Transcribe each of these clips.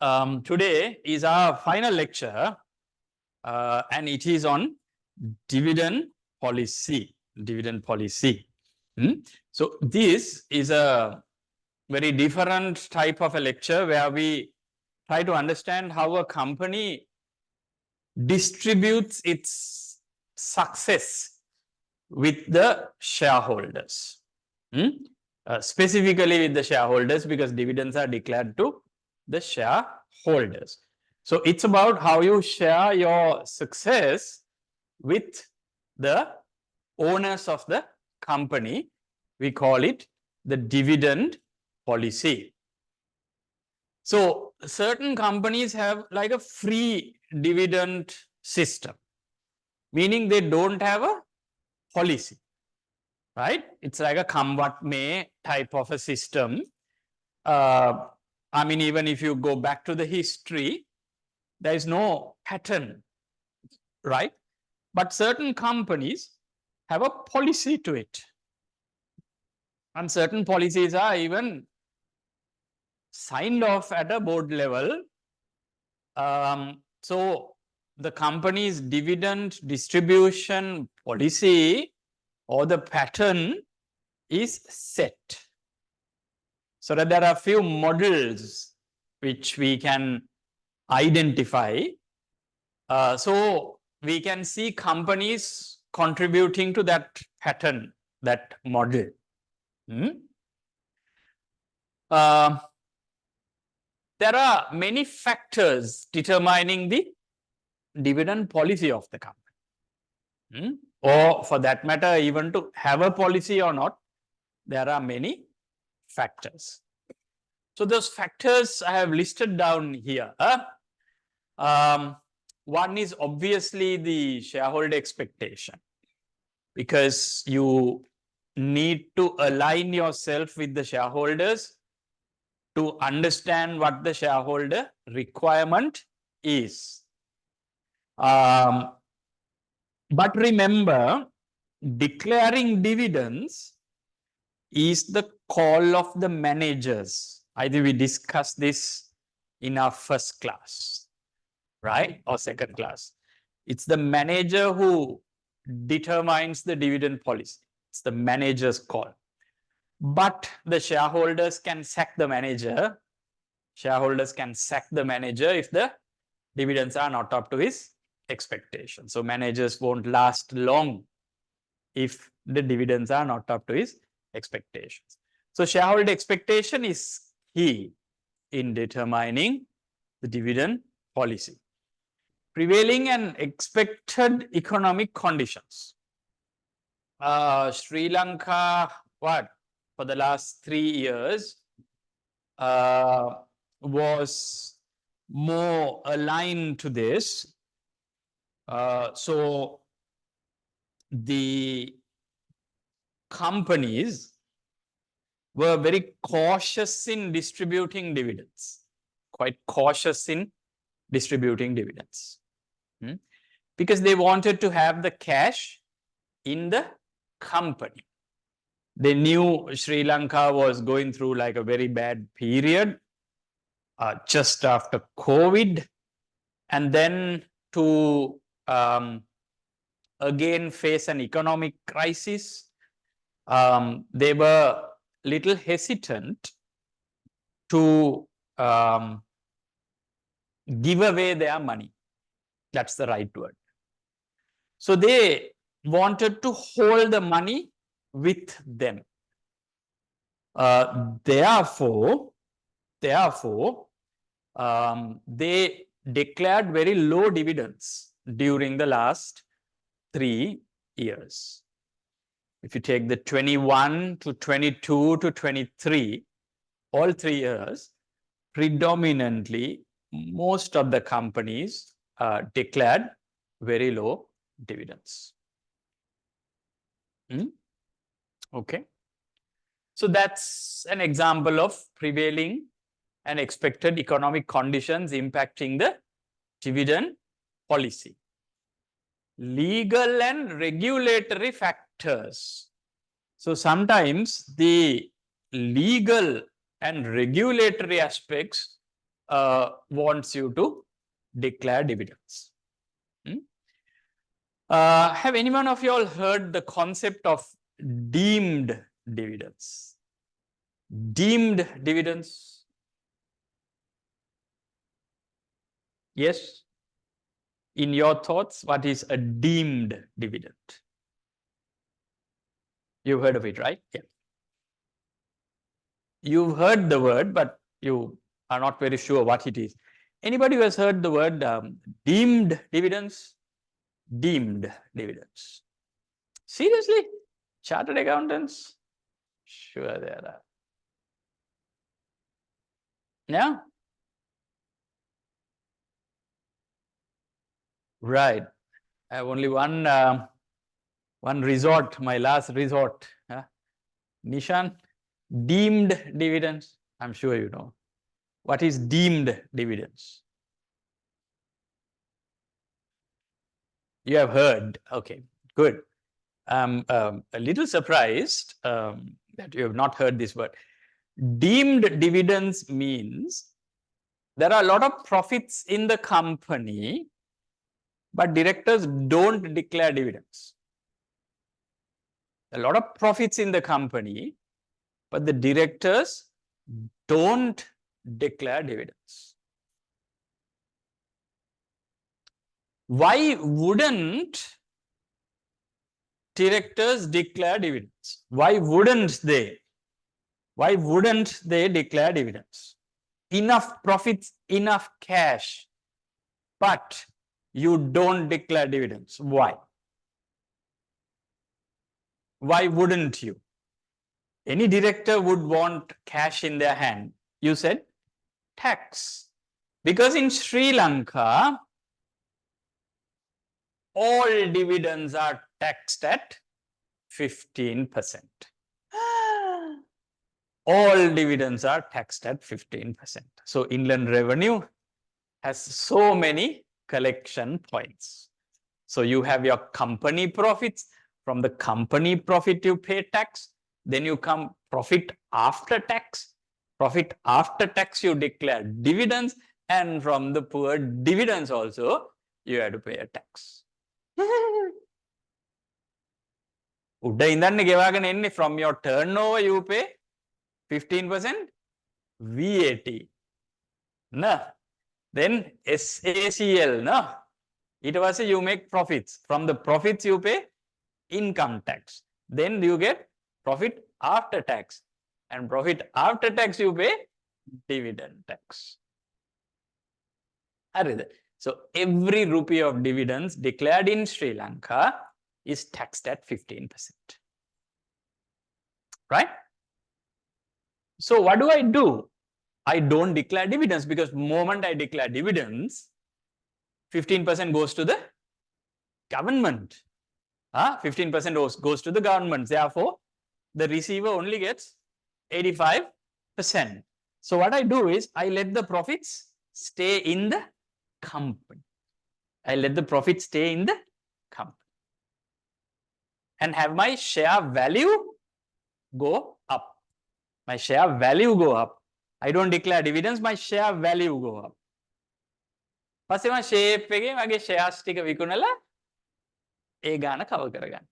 Today is our final lecture, and it is on dividend policy. Dividend policy. So this is a very different type of a lecture where we try to understand how a company distributes its success with the shareholders. Specifically with the shareholders, because dividends are declared to the shareholders. So it's about how you share your success with the owners of the company. We call it the dividend policy. So certain companies have like a free dividend system, meaning they don't have a policy, right? It's like a come what may type of a system. I mean, even if you go back to the history, there is no pattern, right? But certain companies have a policy to it. And certain policies are even signed off at a board level. So the company's dividend distribution policy or the pattern is set. So that there are a few models which we can identify. So we can see companies contributing to that pattern, that model. There are many factors determining the dividend policy of the company. Or for that matter, even to have a policy or not, there are many factors. So those factors I have listed down here. One is obviously the shareholder expectation, because you need to align yourself with the shareholders to understand what the shareholder requirement is. But remember, declaring dividends is the call of the managers. I think we discussed this in our first class, right? Or second class. It's the manager who determines the dividend policy. It's the manager's call. But the shareholders can sack the manager. Shareholders can sack the manager if the dividends are not up to his expectations. So managers won't last long if the dividends are not up to his expectations. So shareholder expectation is key in determining the dividend policy. Prevailing and expected economic conditions. Sri Lanka, for the last 3 years, was more aligned to this. So the companies were very cautious in distributing dividends, quite cautious in distributing dividends, because they wanted to have the cash in the company. They knew Sri Lanka was going through like a very bad period just after COVID, and then to again face an economic crisis. They were little hesitant to give away their money. That's the right word. So they wanted to hold the money with them. Therefore, they declared very low dividends during the last 3 years. If you take the 21 to 22 to 23, all 3 years, predominantly, most of the companies declared very low dividends. Okay. So that's an example of prevailing and expected economic conditions impacting the dividend policy. Legal and regulatory factors. So sometimes the legal and regulatory aspects wants you to declare dividends. Have anyone of you all heard the concept of deemed dividends? Deemed dividends? Yes? In your thoughts, what is a deemed dividend? You've heard of it, right? Yeah. You've heard the word, but you are not very sure what it is. Anybody who has heard the word deemed dividends? Deemed dividends. Seriously? Chartered accountants? Sure there are. Yeah? Right. I have only one resort, my last resort. Nishan, deemed dividends. I'm sure you know. What is deemed dividends? You have heard. Okay, good. I'm a little surprised that you have not heard this word. Deemed dividends means there are a lot of profits in the company, but directors don't declare dividends. A lot of profits in the company, but the directors don't declare dividends. Why wouldn't directors declare dividends? Why wouldn't they? Why wouldn't they declare dividends? Enough profits, enough cash, but you don't declare dividends. Why? Why wouldn't you? Any director would want cash in their hand. You said tax. Because in Sri Lanka, all dividends are taxed at 15%. All dividends are taxed at 15%. So inland revenue has so many collection points. So you have your company profits. From the company profit, you pay tax. Then you come profit after tax. Profit after tax, you declare dividends. And from the poor dividends also, you have to pay a tax. From your turnover, you pay 15% VAT. No. Then SACL, no. It was you make profits. From the profits, you pay income tax. Then you get profit after tax. And profit after tax, you pay dividend tax. So every rupee of dividends declared in Sri Lanka is taxed at 15%. Right? So what do? I don't declare dividends because the moment I declare dividends, 15% goes to the government. 15% goes to the government. Therefore, the receiver only gets 85%. So what I do is I let the profits stay in the company. I let the profits stay in the company. And have my share value go up. My share value go up. I don't declare dividends, my share value go up. පස්සේ මම shape එකේ මගේ shares ටික විකුණලා ඒ ගාන cover කරගන්න.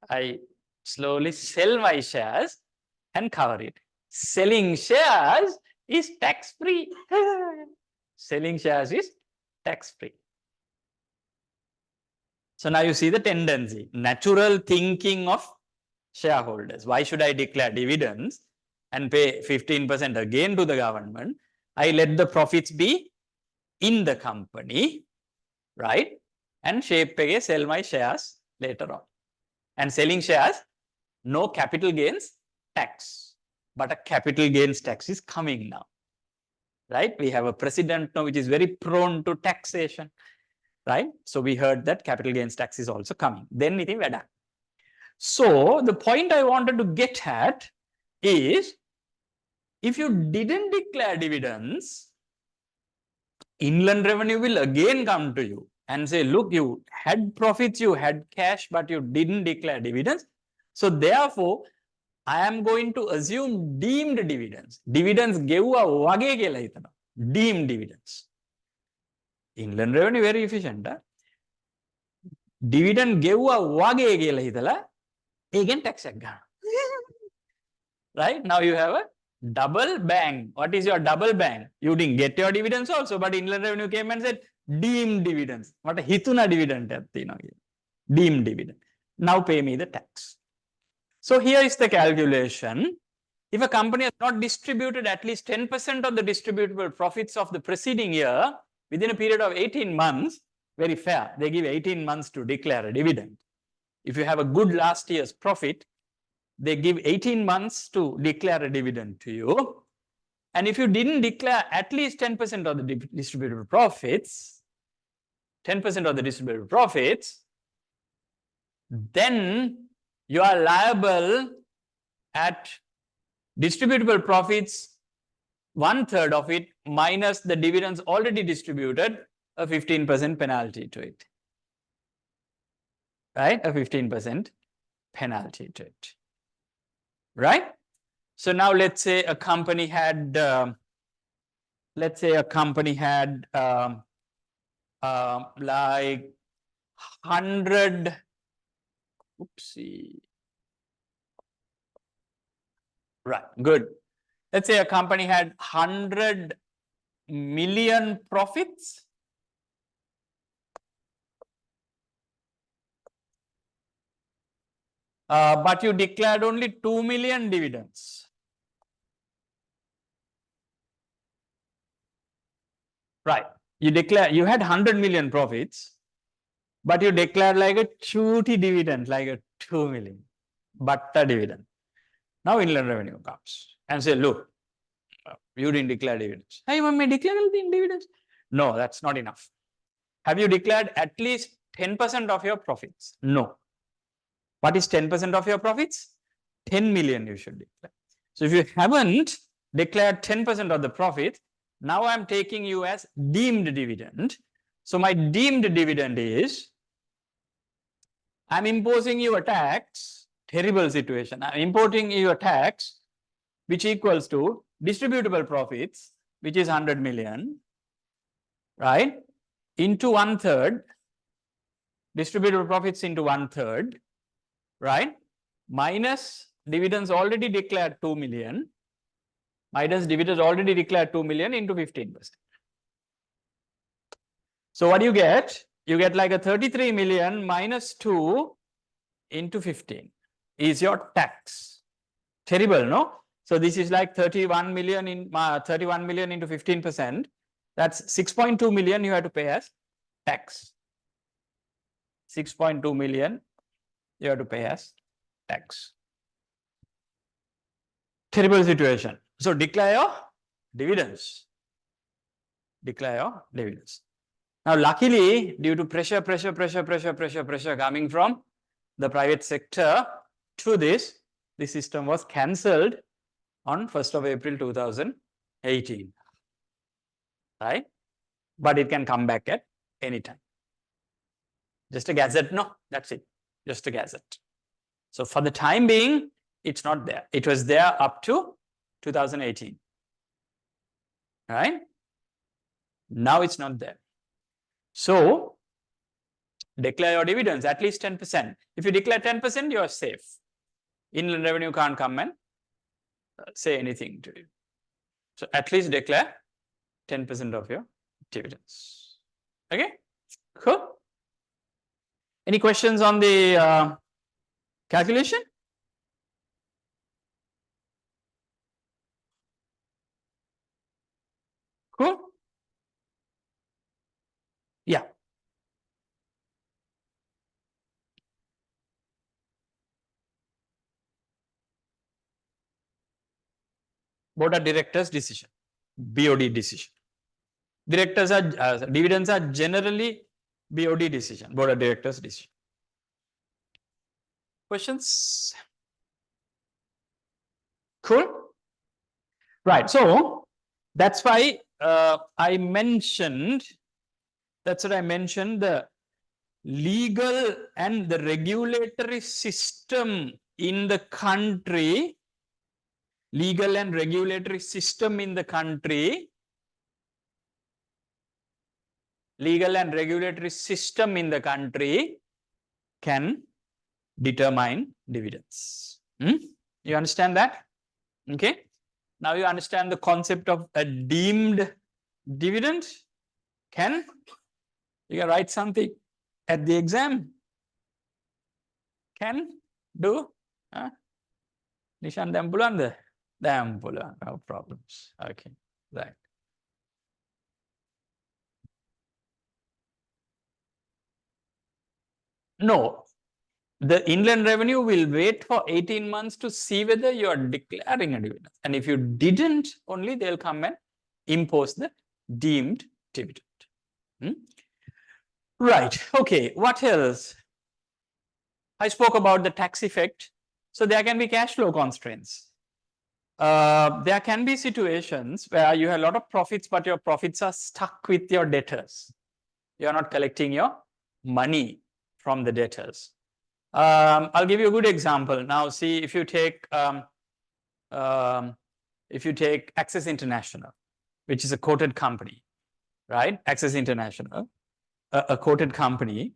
I slowly sell my shares and cover it. Selling shares is tax free. Selling shares is tax free. So now you see the tendency, natural thinking of shareholders. Why should I declare dividends and pay 15% again to the government? I let the profits be in the company, right? And sell my shares later on. And selling shares, no capital gains tax. But a capital gains tax is coming now, right? We have a president now which is very prone to taxation, right? So we heard that capital gains tax is also coming. Then it is veda. So the point I wanted to get at is, if you didn't declare dividends, inland revenue will again come to you and say, look, you had profits, you had cash, but you didn't declare dividends. So therefore, I am going to assume deemed dividends. Dividends ගෙව්වා වගේ කියලා හිතනවා. Deemed dividends. Inland revenue very efficient. Dividend ගෙව්වා වගේ කියලා හිතලා ඒකෙන් tax එක ගන්නවා. Right? Now you have a double bang. What is your double bang? You didn't get your dividends also, but Inland Revenue came and said deemed dividends. What a hituna dividend එකක් තියෙනවා කියලා. Deemed dividend. Now pay me the tax. So here is the calculation. If a company has not distributed at least 10% of the distributable profits of the preceding year within a period of 18 months, very fair. They give 18 months to declare a dividend. If you have a good last year's profit, they give 18 months to declare a dividend to you. And if you didn't declare at least 10% of the distributable profits, 10% of the distributable profits, then you are liable at distributable profits, 1/3 of it minus the dividends already distributed, a 15% penalty to it. Right? A 15% penalty to it. Right? So now let's say a company had, like 100, oopsie. Right, good. Let's say a company had 100 million profits. But you declared only 2 million dividends. Right. You had 100 million profits, but you declared like a shooty dividend, like a 2 million, batta dividend. Now Inland Revenue comes and say, look, you didn't declare dividends. Hey, may declare dividends? No, that's not enough. Have you declared at least 10% of your profits? No. What is 10% of your profits? 10 million you should declare. So if you haven't declared 10% of the profit, now I'm taking you as deemed dividend. So my deemed dividend is, I'm imposing you a tax, terrible situation. I'm imposing you a tax which equals to distributable profits, which is 100 million, right? Into 1/3, distributable profits into 1/3, right? Minus dividends already declared 2 million, minus dividends already declared 2 million into 15%. So what do you get? You get like a 33 million minus 2 into 15 is your tax. Terrible, no? So this is like 31 million into 15%. That's 6.2 million you have to pay as tax. 6.2 million you have to pay as tax. Terrible situation. So declare your dividends. Declare your dividends. Now, luckily, due to pressure coming from the private sector to this system was cancelled on 1st of April 2018. Right? But it can come back at any time. Just a gazette? No, that's it. Just a gazette. So for the time being, it's not there. It was there up to 2018. Right? Now it's not there. So declare your dividends, at least 10%. If you declare 10%, you are safe. Inland Revenue can't come and say anything to you. So at least declare 10% of your dividends. Okay? Cool. Any questions on the calculation? Cool. Yeah. Board of Directors decision, BOD decision. Dividends are generally BOD decision, Board of Directors decision. Questions? Cool. Right. So that's why I mentioned. That's what I mentioned. The legal and the regulatory system in the country legal and regulatory system in the country, legal and regulatory system in the country can determine dividends. You understand that? Okay. Now you understand the concept of a deemed dividend. You can write something at the exam. Can do. Nishan දැන් පුළුවන්ද? දැන් පුළුවන්. No problems. Okay. Right. No. The inland revenue will wait for 18 months to see whether you are declaring a dividend. And if you didn't, only they'll come and impose the deemed dividend. Right. Okay. What else? I spoke about the tax effect. So there can be cash flow constraints. There can be situations where you have a lot of profits, but your profits are stuck with your debtors. You're not collecting your money from the debtors. I'll give you a good example. Now, see, if you take Access International, which is a quoted company, right? Access International, a quoted company.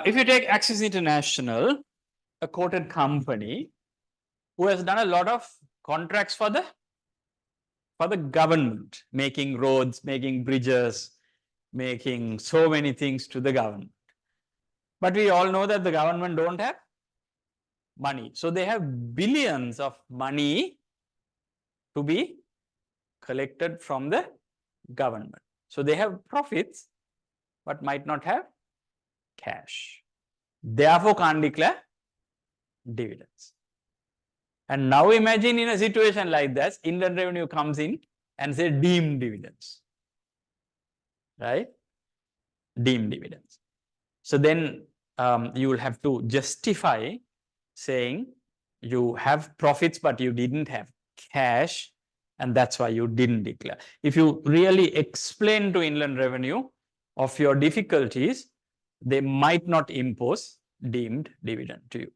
If you take Access International, a quoted company who has done a lot of contracts for the government, making roads, making bridges, making so many things to the government. But we all know that the government don't have money. So they have billions of money to be collected from the government. So they have profits, but might not have cash. Therefore, can't declare dividends. And now imagine in a situation like that, inland revenue comes in and say deemed dividends, right? Deemed dividends. So then you will have to justify saying you have profits, but you didn't have cash, and that's why you didn't declare. If you really explain to inland revenue of your difficulties, they might not impose deemed dividend to you.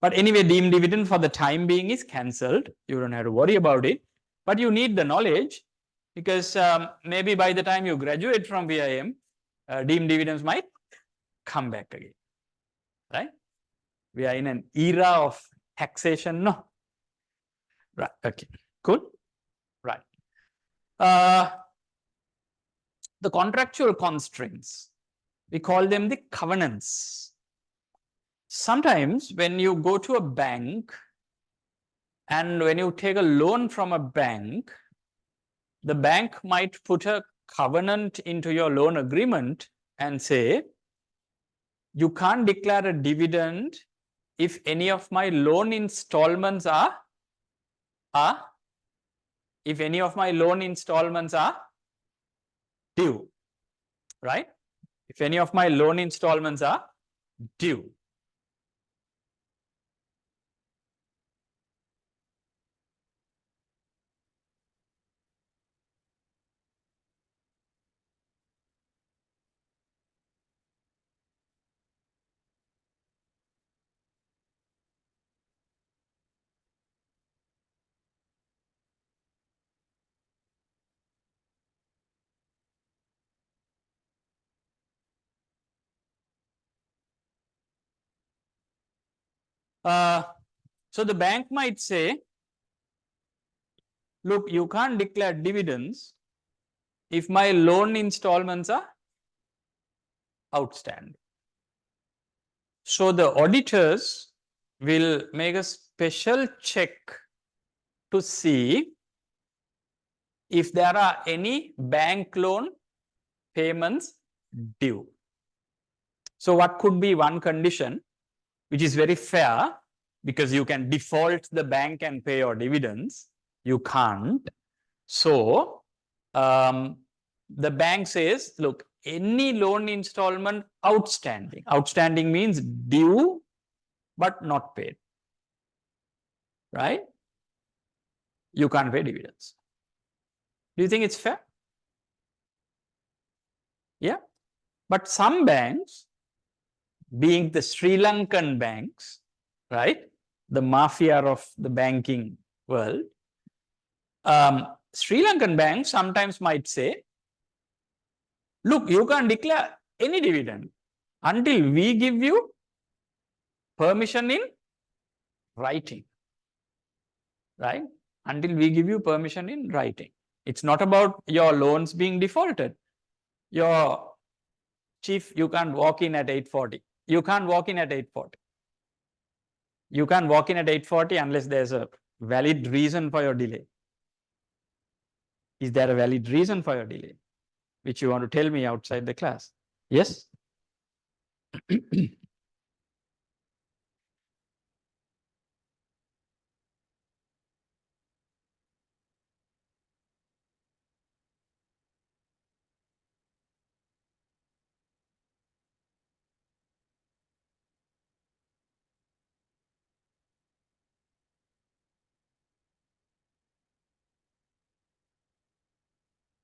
But anyway, deemed dividend for the time being is cancelled. You don't have to worry about it. But you need the knowledge because maybe by the time you graduate from VIM, deemed dividends might come back again, right? We are in an era of taxation, no? Right, okay, cool, right. The contractual constraints, we call them the covenants. Sometimes when you go to a bank and when you take a loan from a bank, the bank might put a covenant into your loan agreement and say, you can't declare a dividend if any of my loan installments are due, right? If any of my loan installments are due. So the bank might say, look, you can't declare dividends if my loan installments are outstanding. So the auditors will make a special check to see if there are any bank loan payments due. So what could be one condition, which is very fair, because you can default the bank and pay your dividends. You can't. So the bank says, look, any loan installment outstanding. Outstanding means due but not paid. Right? You can't pay dividends. Do you think it's fair? Yeah. But some banks, being the Sri Lankan banks, right? The mafia of the banking world, Sri Lankan banks sometimes might say, look, you can't declare any dividend until we give you permission in writing, right? Until we give you permission in writing. It's not about your loans being defaulted. Your chief, you can't walk in at 8:40. You can't walk in at 8:40. You can't walk in at 8:40 unless there's a valid reason for your delay. Is there a valid reason for your delay, which you want to tell me outside the class? Yes?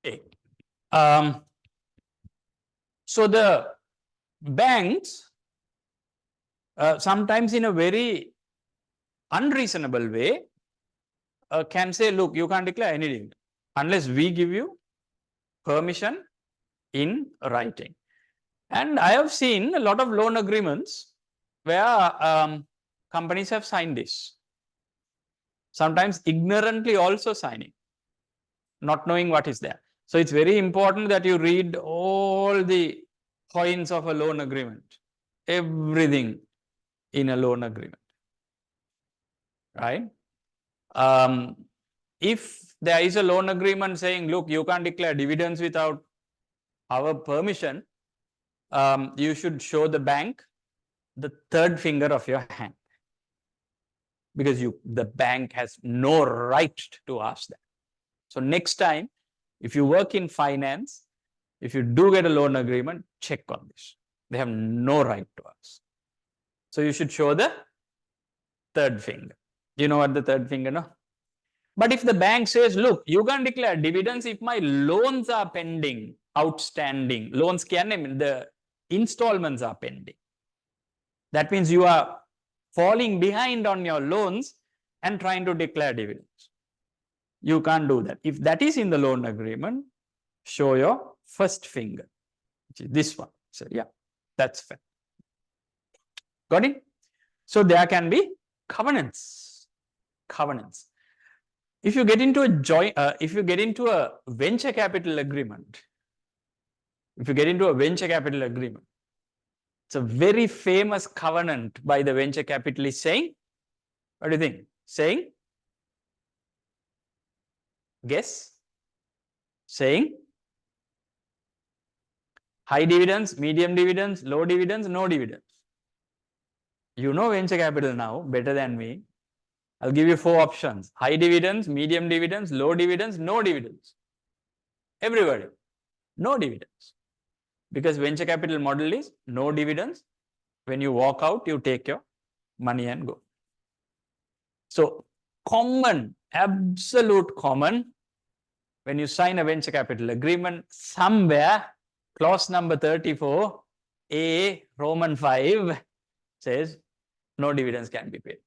Okay. So the banks sometimes in a very unreasonable way can say, look, you can't declare any dividend unless we give you permission in writing. And I have seen a lot of loan agreements where companies have signed this. Sometimes ignorantly also signing, not knowing what is there. So it's very important that you read all the points of a loan agreement, everything in a loan agreement, right? If there is a loan agreement saying, look, you can't declare dividends without our permission, you should show the bank the third finger of your hand, because the bank has no right to ask that. So next time, if you work in finance, if you do get a loan agreement, check on this. They have no right to ask. So you should show the third finger. You know what the third finger, no? But if the bank says, look, you can't declare dividends if my loans are pending, outstanding. Loans can mean the installments are pending. That means you are falling behind on your loans and trying to declare dividends. You can't do that. If that is in the loan agreement, show your first finger, which is this one. So yeah, that's fair. Got it? So there can be covenants. Covenants. If you get into a venture capital agreement, it's a very famous covenant by the venture capitalist saying, what do you think? Saying, guess? Saying, high dividends, medium dividends, low dividends, no dividends. You know venture capital now better than me. I'll give you 4 options: high dividends, medium dividends, low dividends, no dividends. Everybody, no dividends. Because venture capital model is no dividends. When you walk out, you take your money and go. So common, absolute common, when you sign a venture capital agreement, somewhere clause number 34, A, Roman 5 says no dividends can be paid.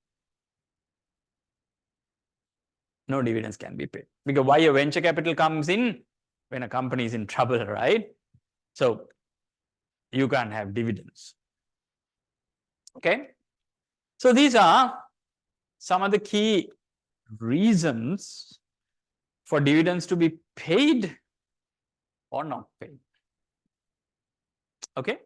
No dividends can be paid. Because why a venture capital comes in? When a company is in trouble, right? So you can't have dividends. Okay? So these are some of the key reasons for dividends to be paid or not paid. Okay.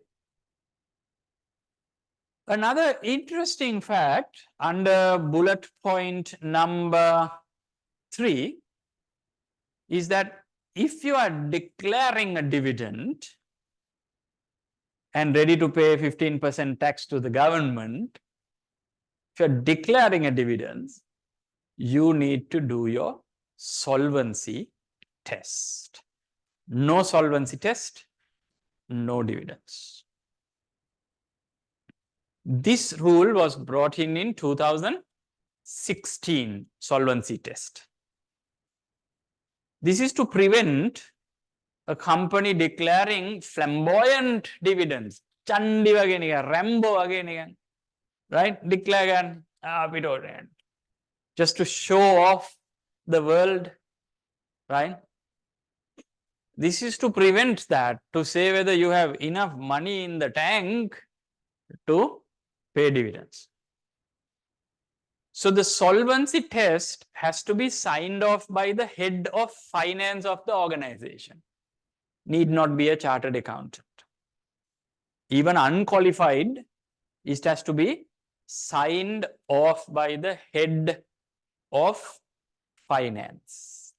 Another interesting fact under bullet point number 3 is that if you are declaring a dividend and ready to pay 15% tax to the government, if you're declaring a dividend, you need to do your solvency test. No solvency test, no dividends. This rule was brought in 2016 solvency test. This is to prevent a company declaring flamboyant dividends. Chandi wage nikan, Rambo wage nikan, right? Declare again, just to show off the world, right? This is to prevent that, to say whether you have enough money in the tank to pay dividends. So the solvency test has to be signed off by the head of finance of the organization. Need not be a chartered accountant. Even unqualified, it has to be signed off by the head of finance.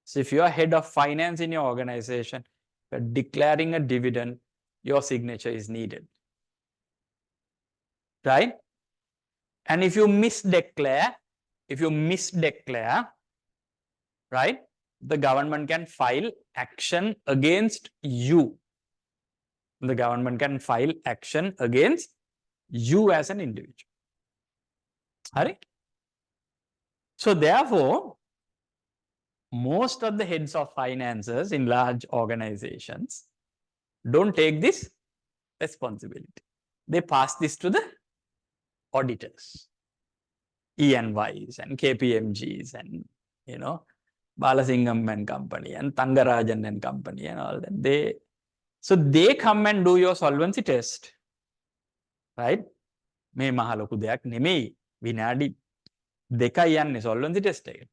So if you are head of finance in your organization, you're declaring a dividend, your signature is needed. Right? And if you misdeclare, right, the government can file action against you. The government can file action against you as an individual. All right? So therefore, most of the heads of finances in large organizations don't take this responsibility. They pass this to the auditors, ENYs and KPMGs and, you know, Balasingham and company and Thangarajan and company and all that. So they come and do your solvency test, right? මේ මහ ලොකු දෙයක් නෙමෙයි. විනාඩි 2යි යන්නේ solvency test එක.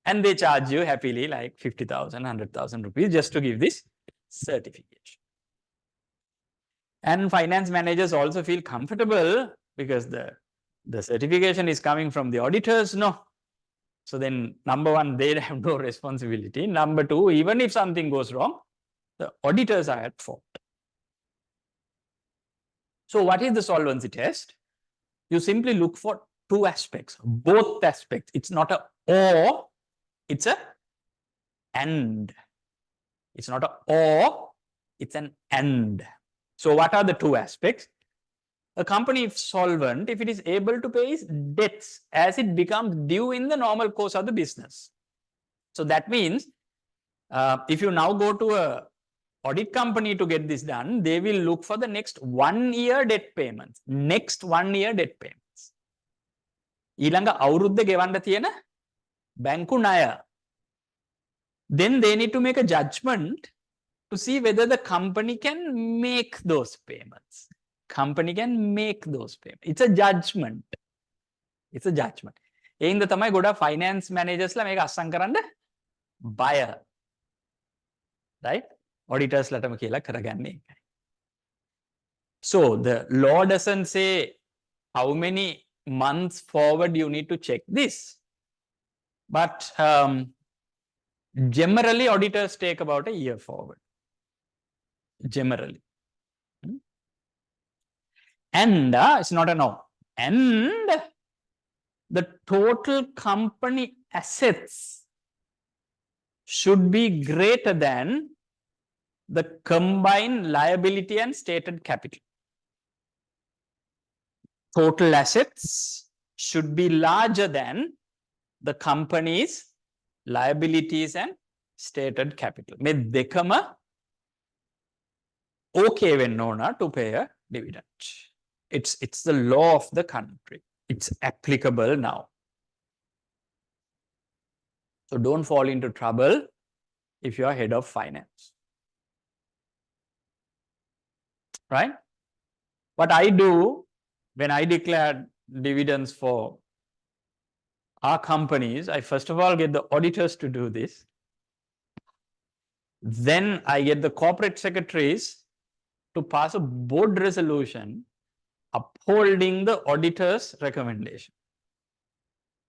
And they charge you happily like 50,000, 100,000 rupees just to give this certification. And finance managers also feel comfortable because the certification is coming from the auditors, no? So then, number one, they have no responsibility. Number two, even if something goes wrong, the auditors are at fault. So what is the solvency test? You simply look for two aspects, both aspects. It's not a or, it's a and. It's not a or, it's an and. So what are the two aspects? A company, if solvent, if it is able to pay its debts as it becomes due in the normal course of the business. So that means if you now go to a audit company to get this done, they will look for the next 1 year debt payments. Next 1 year debt payments. ඊළඟ අවුරුද්ද ගෙවන්න තියෙන බැංකු ණය. Then they need to make a judgment to see whether the company can make those payments. Company can make those payments. It's a judgment. It's a judgment. ඒ හින්දා තමයි ගොඩක් finance managersලා මේක අස්සම් කරන්න බය. Right? Auditors ලටම කියලා කරගන්නේ ඒකයි. So the law doesn't say how many months forward you need to check this. But generally auditors take about a year forward. Generally. And it's not a no. And the total company assets should be greater than the combined liability and stated capital. Total assets should be larger than the company's liabilities and stated capital. මේ දෙකම okay වෙන්න ඕන to pay a dividend. It's the law of the country. It's applicable now. So don't fall into trouble if you are head of finance. Right? What I do when I declare dividends for our companies, I first of all get the auditors to do this. Then I get the corporate secretaries to pass a board resolution upholding the auditor's recommendation.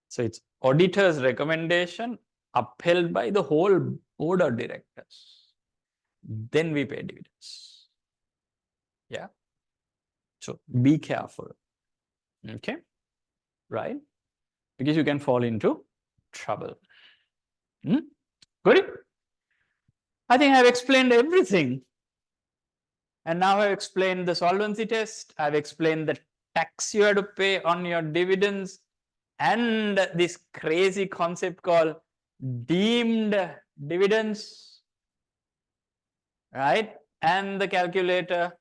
So it's auditor's recommendation upheld by the whole board of directors. Then we pay dividends. Yeah. So be careful. Okay. Right. Because you can fall into trouble. Good. I think I've explained everything. And now I've explained the solvency test. I've explained the tax you have to pay on your dividends and this crazy concept called deemed dividends, right? And the calculator.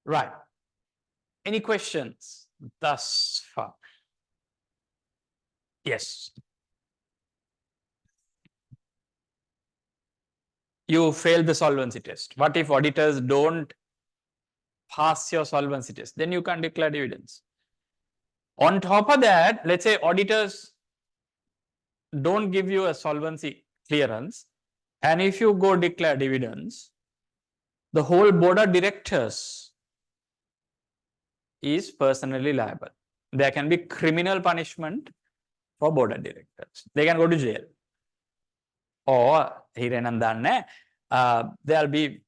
Right. Any questions thus far? Yes. You failed the solvency test. What if auditors don't pass your solvency test? Then you can't declare dividends. On top of that, let's say auditors don't give you a solvency clearance, and if you go declare dividends, the whole board of directors is personally liable. There can be criminal punishment for board of directors. They can go to jail. Or there'll be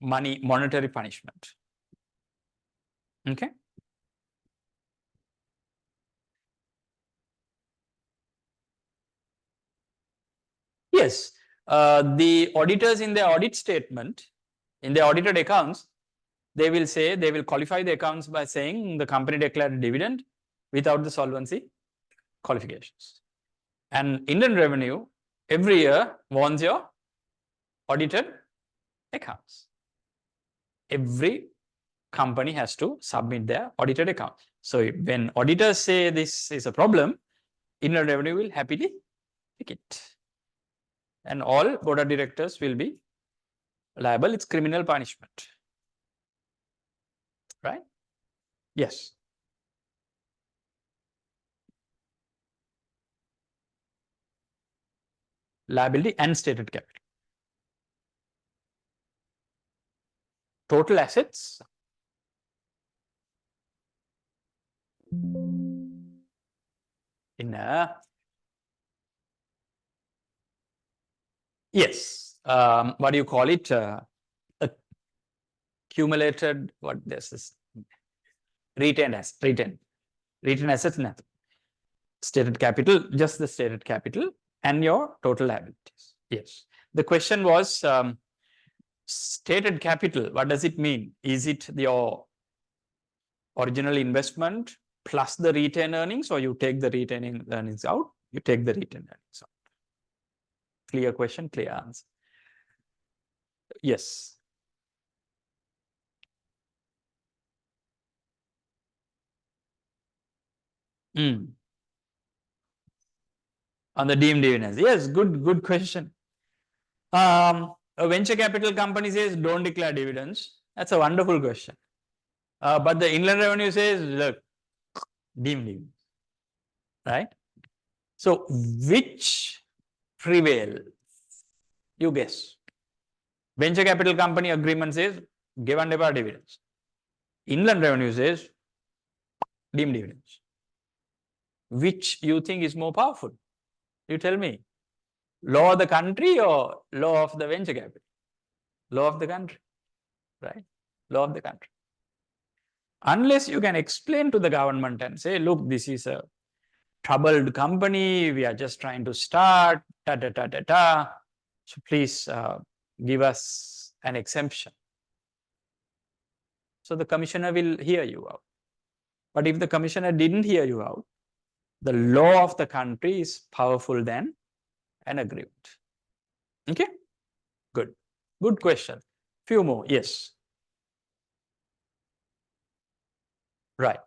monetary punishment. Okay. Yes, the auditors in their audit statement, in their audited accounts, they will say, they will qualify the accounts by saying the company declared a dividend without the solvency qualifications. And Indian Revenue every year warns your audited accounts. Every company has to submit their audited account. So when auditors say this is a problem, Indian Revenue will happily pick it. And all board of directors will be liable. It's criminal punishment. Right? Yes. Liability and stated capital. Total assets. In yes, what do you call it? Accumulated, what this is? Retained assets, retained assets, nothing. Stated capital, just the stated capital and your total liabilities. Yes. The question was stated capital. What does it mean? Is it your original investment plus the retained earnings, or you take the retained earnings out? You take the retained earnings out. Clear question, clear answer. Yes. On the deemed dividends. Yes, good question. A venture capital company says don't declare dividends. That's a wonderful question. But the Inland Revenue says, look, deemed dividends. Right? So which prevail? You guess. Venture capital company agreement says give and depart dividends. Inland Revenue says deemed dividends. Which you think is more powerful? You tell me. Law of the country or law of the venture capital? Law of the country, right? Law of the country. Unless you can explain to the government and say, look, this is a troubled company, we are just trying to start, so please give us an exemption. So the commissioner will hear you out. But if the commissioner didn't hear you out, the law of the country is powerful than an agreement. Okay? Good. Good question. Few more. Yes. Right.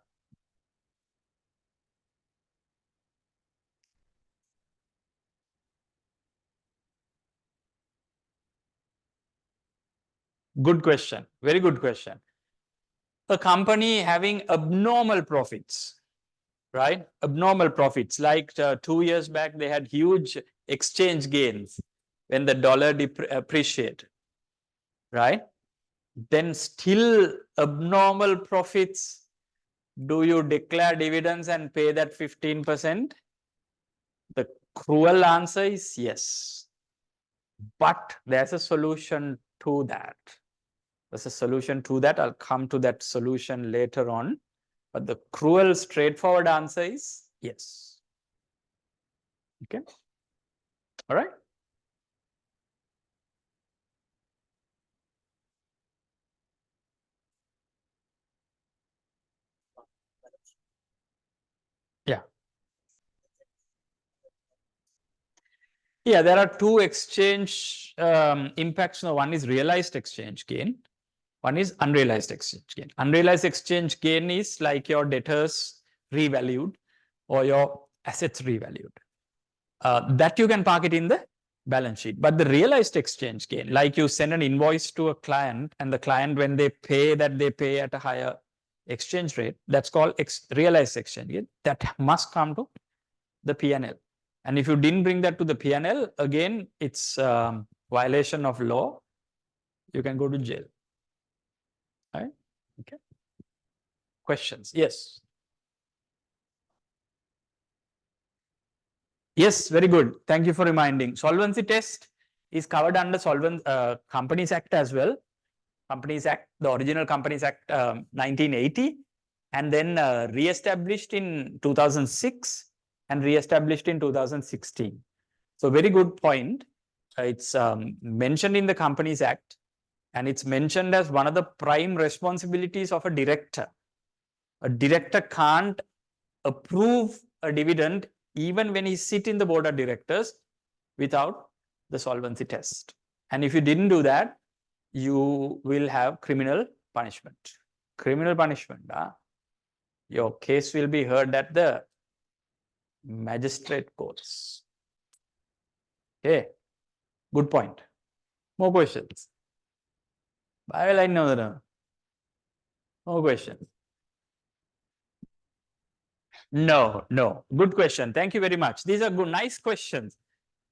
Good question. Very good question. A company having abnormal profits, right? Abnormal profits. Like 2 years back, they had huge exchange gains when the dollar appreciate, right? Then still abnormal profits. Do you declare dividends and pay that 15%? The cruel answer is yes. But there's a solution to that. There's a solution to that. I'll come to that solution later on. But the cruel, straightforward answer is yes. Okay. All right. Yeah. Yeah, there are two exchange impacts. Now, one is realized exchange gain. One is unrealized exchange gain. Unrealized exchange gain is like your debtors revalued or your assets revalued. That you can park it in the balance sheet. But the realized exchange gain, like you send an invoice to a client and the client, when they pay that, they pay at a higher exchange rate. That's called realized exchange gain. That must come to the P&L. And if you didn't bring that to the P&L, again, it's violation of law. You can go to jail. Right? Okay. Questions? Yes. Yes, very good. Thank you for reminding. Solvency test is covered under Companies Act as well. Companies Act, the original Companies Act 1980, and then re-established in 2006 and re-established in 2016. So very good point. It's mentioned in the Companies Act, and it's mentioned as one of the prime responsibilities of a director. A director can't approve a dividend even when he sits in the board of directors without the solvency test. And if you didn't do that, you will have criminal punishment. Criminal punishment. Your case will be heard at the magistrate courts. Okay. Good point. More questions? I know. More questions? No. Good question. Thank you very much. These are good, nice questions.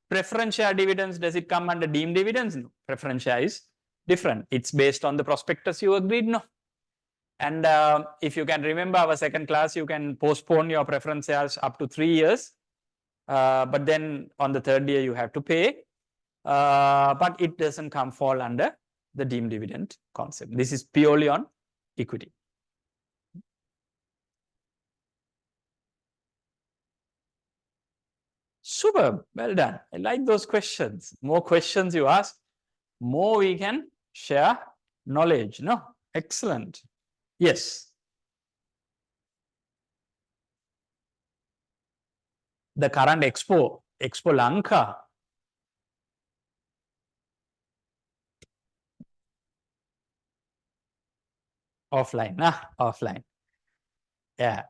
Preference share dividends, does it come under deemed dividends? No. Preference share is different. It's based on the prospectus you agreed, no. And if you can remember our second class, you can postpone your preference shares up to 3 years. But then on the third year, you have to pay. But it doesn't fall under the deemed dividend concept. This is purely on equity. Super, well done. I like those questions. More questions you ask, more we can share knowledge. No, excellent. Yes. The current Expo Lanka. Offline, offline. Yeah.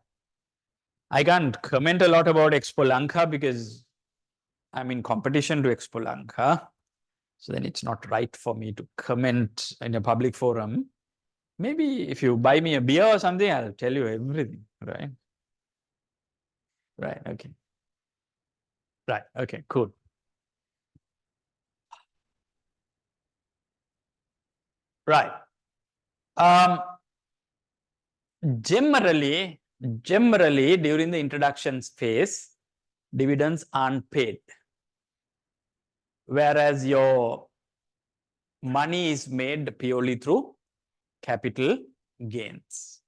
I can't comment a lot about Expo Lanka because I'm in competition to Expo Lanka. So then it's not right for me to comment in a public forum. Maybe if you buy me a beer or something, I'll tell you everything, right? Right, okay. Right, okay, cool. Right. Generally, during the introduction phase, dividends aren't paid. Whereas your money is made purely through capital gains.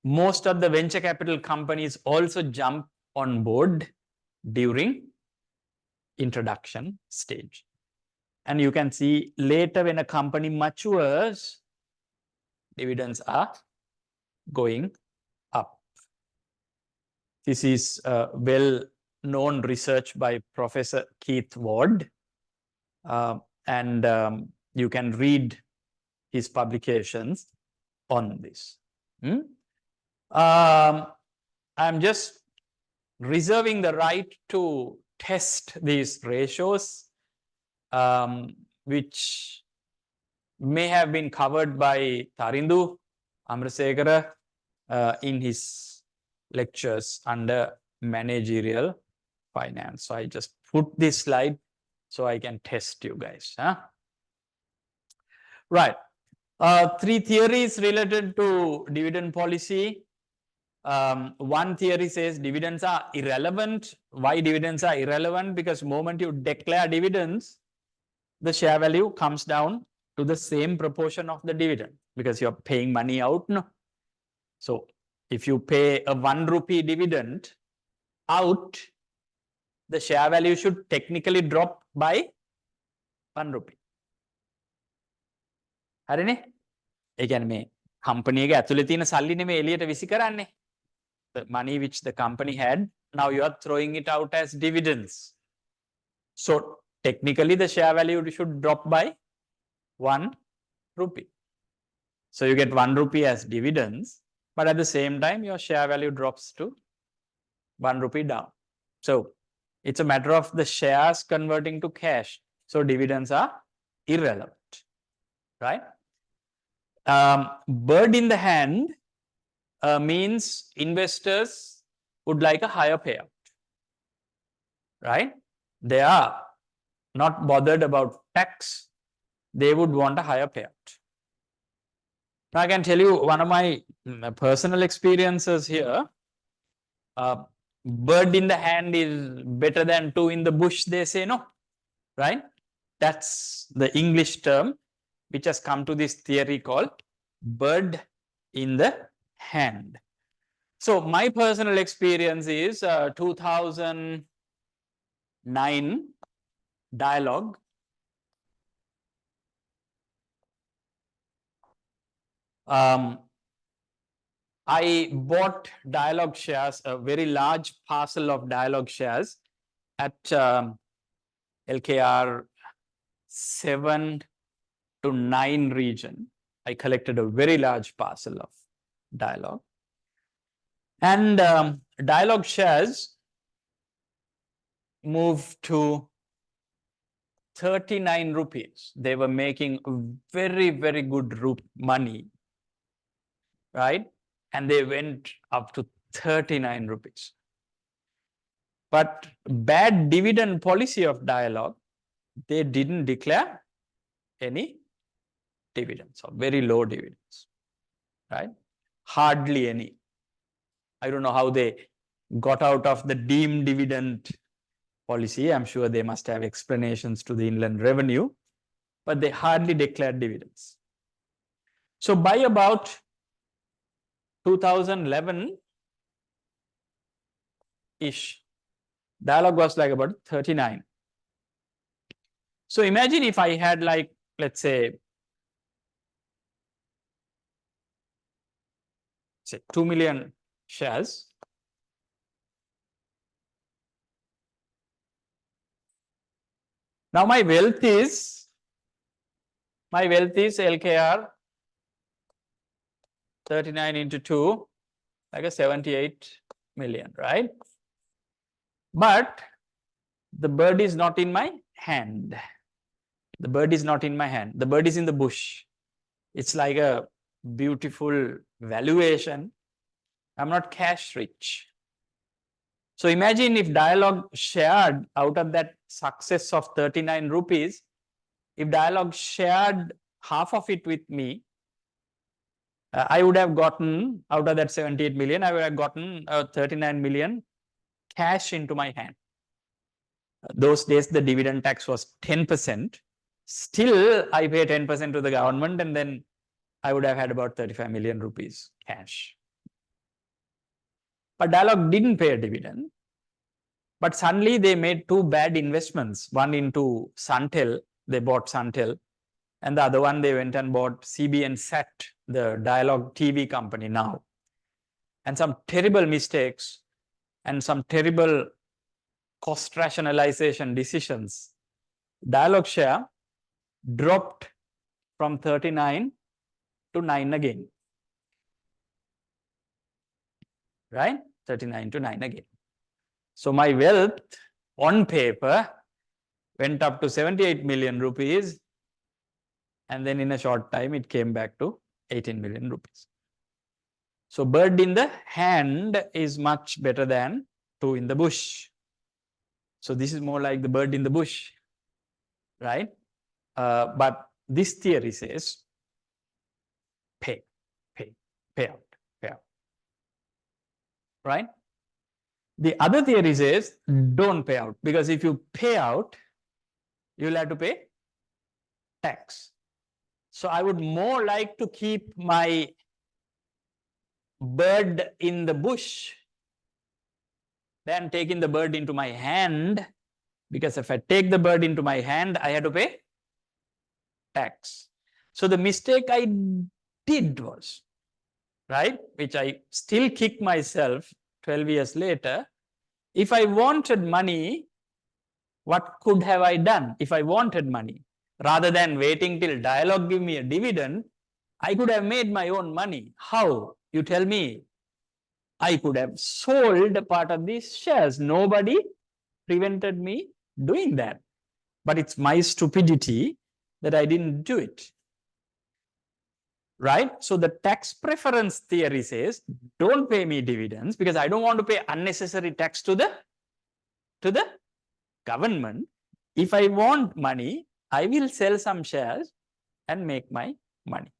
Most of the venture capital companies also jump on board during introduction stage. And you can see later when a company matures, dividends are going up. This is well-known research by Professor Keith Ward. And you can read his publications on this. I'm just reserving the right to test these ratios, which may have been covered by Tarindu Amrasekara in his lectures under managerial finance. So I just put this slide so I can test you guys. Right. Three theories related to dividend policy. One theory says dividends are irrelevant. Why dividends are irrelevant? Because moment you declare dividends, the share value comes down to the same proportion of the dividend because you're paying money out. No? So if you pay a 1 rupee dividend out, the share value should technically drop by 1 rupee. හරිනේ? ඒ කියන්නේ මේ company එක ඇතුලේ තියෙන සල්ලි නෙමෙයි එළියට විසි කරන්නේ. The money which the company had, now you are throwing it out as dividends. So technically the share value should drop by 1 rupee. So you get 1 rupee as dividends, but at the same time your share value drops to 1 rupee down. So it's a matter of the shares converting to cash. So dividends are irrelevant, right? Bird in the hand means investors would like a higher payout, right? They are not bothered about tax. They would want a higher payout. Now I can tell you one of my personal experiences here. Bird in the hand is better than two in the bush, they say, no, right? That's the English term which has come to this theory called bird in the hand. So my personal experience is 2009 dialogue. I bought dialogue shares, a very large parcel of dialogue shares at LKR 7 to 9 region. I collected a very large parcel of dialogue. And dialogue shares moved to 39 rupees. They were making very, very good money, right? And they went up to 39 rupees. But bad dividend policy of dialogue, they didn't declare any dividends or very low dividends, right? Hardly any. I don't know how they got out of the deemed dividend policy. I'm sure they must have explanations to the Inland Revenue, but they hardly declared dividends. So by about 2011-ish, dialogue was like about 39. So imagine if I had like, let's say 2 million shares. Now my wealth is LKR 39 into 2, like a 78 million, right? But the bird is not in my hand. The bird is not in my hand. The bird is in the bush. It's like a beautiful valuation. I'm not cash rich. So imagine if dialogue shared out of that success of 39 rupees, if dialogue shared half of it with me, I would have gotten out of that 78 million, I would have gotten 39 million cash into my hand. Those days, the dividend tax was 10%. Still, I pay 10% to the government, and then I would have had about 35 million rupees cash. But dialogue didn't pay a dividend. But suddenly they made two bad investments. One into Suntel, they bought Suntel. And the other one, they went and bought CBN Sat, the dialogue TV company now. And some terrible mistakes and some terrible cost rationalization decisions. Dialogue share dropped from 39 to 9 again. Right? 39 to 9 again. So my wealth on paper went up to 78 million rupees. And then in a short time, it came back to 18 million rupees. So bird in the hand is much better than two in the bush. So this is more like the bird in the bush, right? But this theory says pay, pay out, right? The other theory says don't pay out, because if you pay out, you'll have to pay tax. So I would more like to keep my bird in the bush than taking the bird into my hand, because if I take the bird into my hand, I have to pay tax. So the mistake I did was, right, which I still kick myself 12 years later, if I wanted money, what could have I done if I wanted money? Rather than waiting till Dialog give me a dividend, I could have made my own money. How? You tell me. I could have sold a part of these shares. Nobody prevented me doing that. But it's my stupidity that I didn't do it. Right? So the tax preference theory says, don't pay me dividends because I don't want to pay unnecessary tax to the government. If I want money, I will sell some shares and make my money.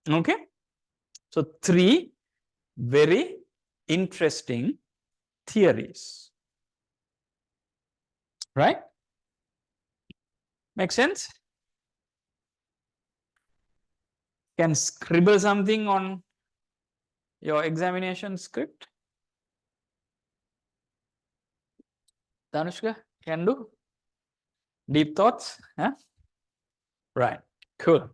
Okay? So 3 very interesting theories. Right? Make sense? Can scribble something on your examination script? Danushka, can do? Deep thoughts? Huh? Right. Cool.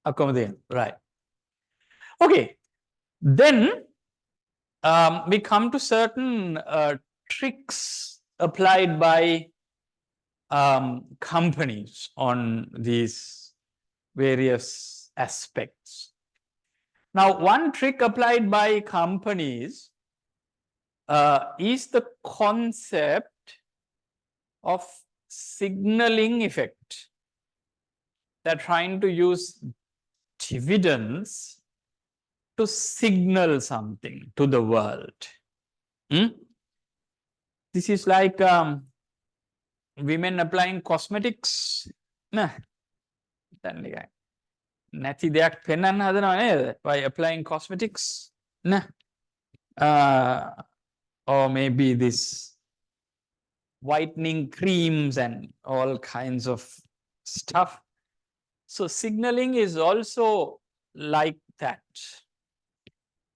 Accommodate. Right. Okay. Then we come to certain tricks applied by companies on these various aspects. Now, one trick applied by companies is the concept of signaling effect. They're trying to use dividends to signal something to the world. This is like women applying cosmetics. Nah. නැති දෙයක් පෙන්වන්න හදනව නේද? By applying cosmetics. Nah. Or maybe this whitening creams and all kinds of stuff. So signaling is also like that.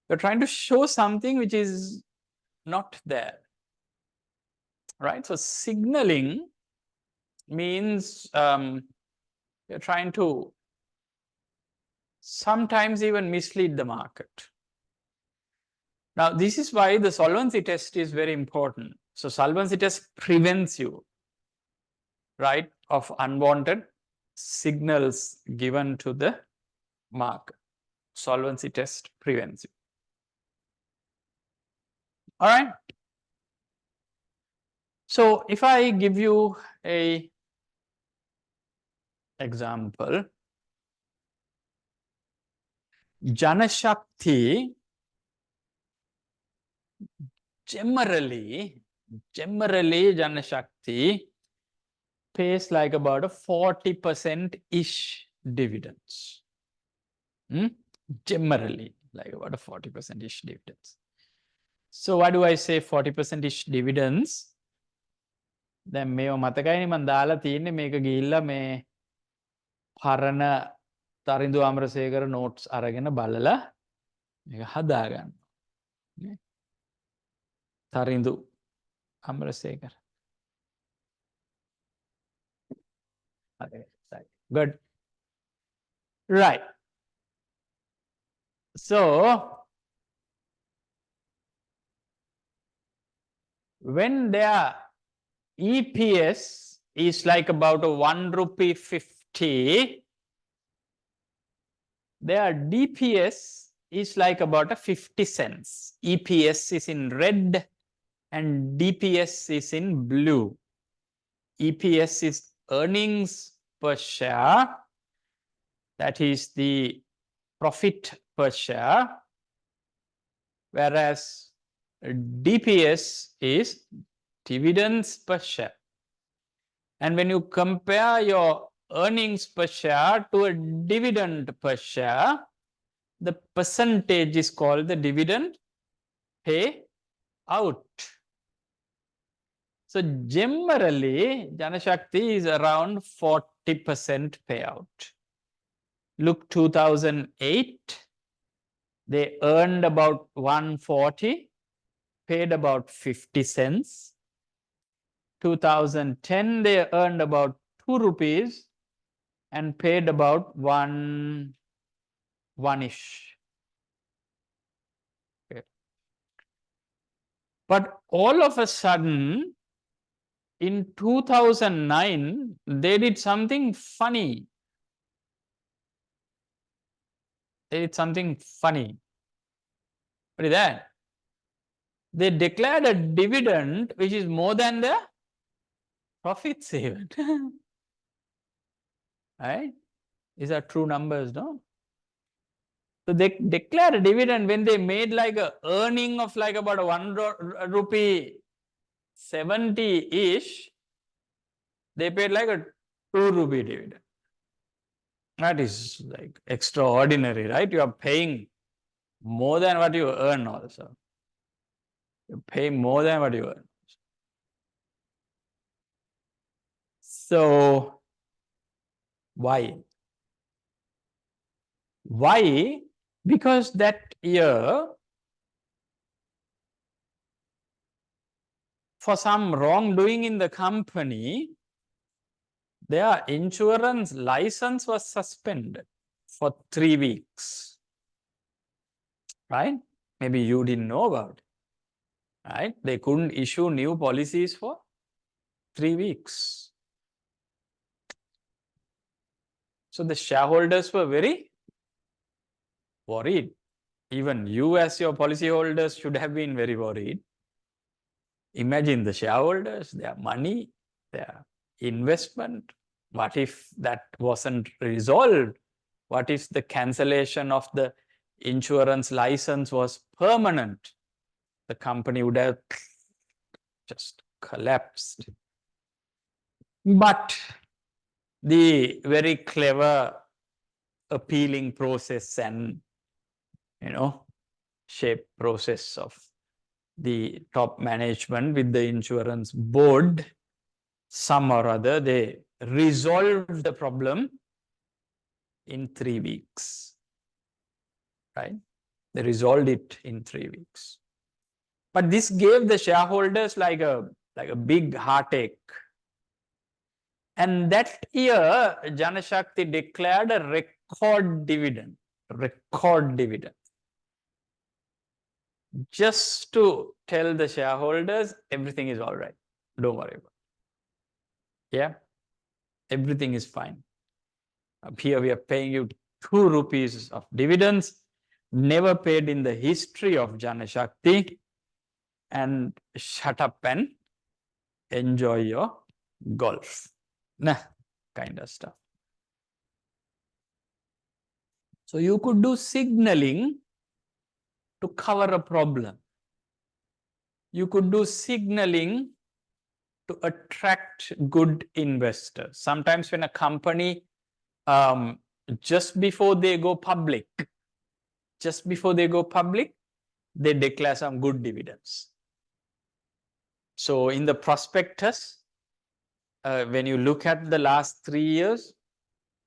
You're trying to show something which is not there. Right? So signaling means you're trying to sometimes even mislead the market. Now, this is why the solvency test is very important. So solvency test prevents you, right, of unwanted signals given to the market. Solvency test prevents you. All right. So if I give you a example, Janashakti generally Janashakti pays like about a 40%-ish dividends. Generally, like about a 40%-ish dividends. So why do I say 40%-ish dividends? දැන් මේව මතකයිනේ මම දාලා තියෙන්නේ මේක ගිහිල්ලා මේ පරණ Tharindu Amarasekara notes අරගෙන බලලා මේක හදාගන්න. Tharindu Amarasekara. Good. Right. So when their EPS is like about a 1 rupee 50, their DPS is like about a 50 cents. EPS is in red and DPS is in blue. EPS is earnings per share. That is the profit per share. whereas DPS is dividends per share. And when you compare your earnings per share to a dividend per share, the percentage is called the dividend pay out. So generally, Janashakti is around 40% payout. Look, 2008, they earned about 140, paid about 50 cents. 2010, they earned about 2 rupees and paid about one-ish. Okay. But all of a sudden, in 2009, they did something funny. They did something funny. What is that? They declared a dividend which is more than the profits even. Right? These are true numbers, no? So they declared a dividend when they made like a earning of like about a 1 rupee 70-ish. They paid like a 2 rupee dividend. That is like extraordinary, right? You are paying more than what you earn also. You pay more than what you earn. So why? Why? Because that year, for some wrongdoing in the company, their insurance license was suspended for 3 weeks. Right? Maybe you didn't know about it. Right? They couldn't issue new policies for 3 weeks. So the shareholders were very worried. Even you as your policyholders should have been very worried. Imagine the shareholders, their money, their investment. What if that wasn't resolved? What if the cancellation of the insurance license was permanent? The company would have just collapsed. But the very clever appealing process and, shape process of the top management with the insurance board, some or other, they resolved the problem in 3 weeks. Right? They resolved it in 3 weeks. But this gave the shareholders like a big heartache. And that year, Janashakti declared a record dividend. Just to tell the shareholders, everything is all right. Don't worry about it. Yeah? Everything is fine. Up here we are paying you 2 rupees of dividends, never paid in the history of Janashakti. And shut up and enjoy your golf. Nah, kind of stuff. So you could do signaling to cover a problem. You could do signaling to attract good investors. Sometimes when a company, just before they go public, they declare some good dividends. So in the prospectus, when you look at the last 3 years,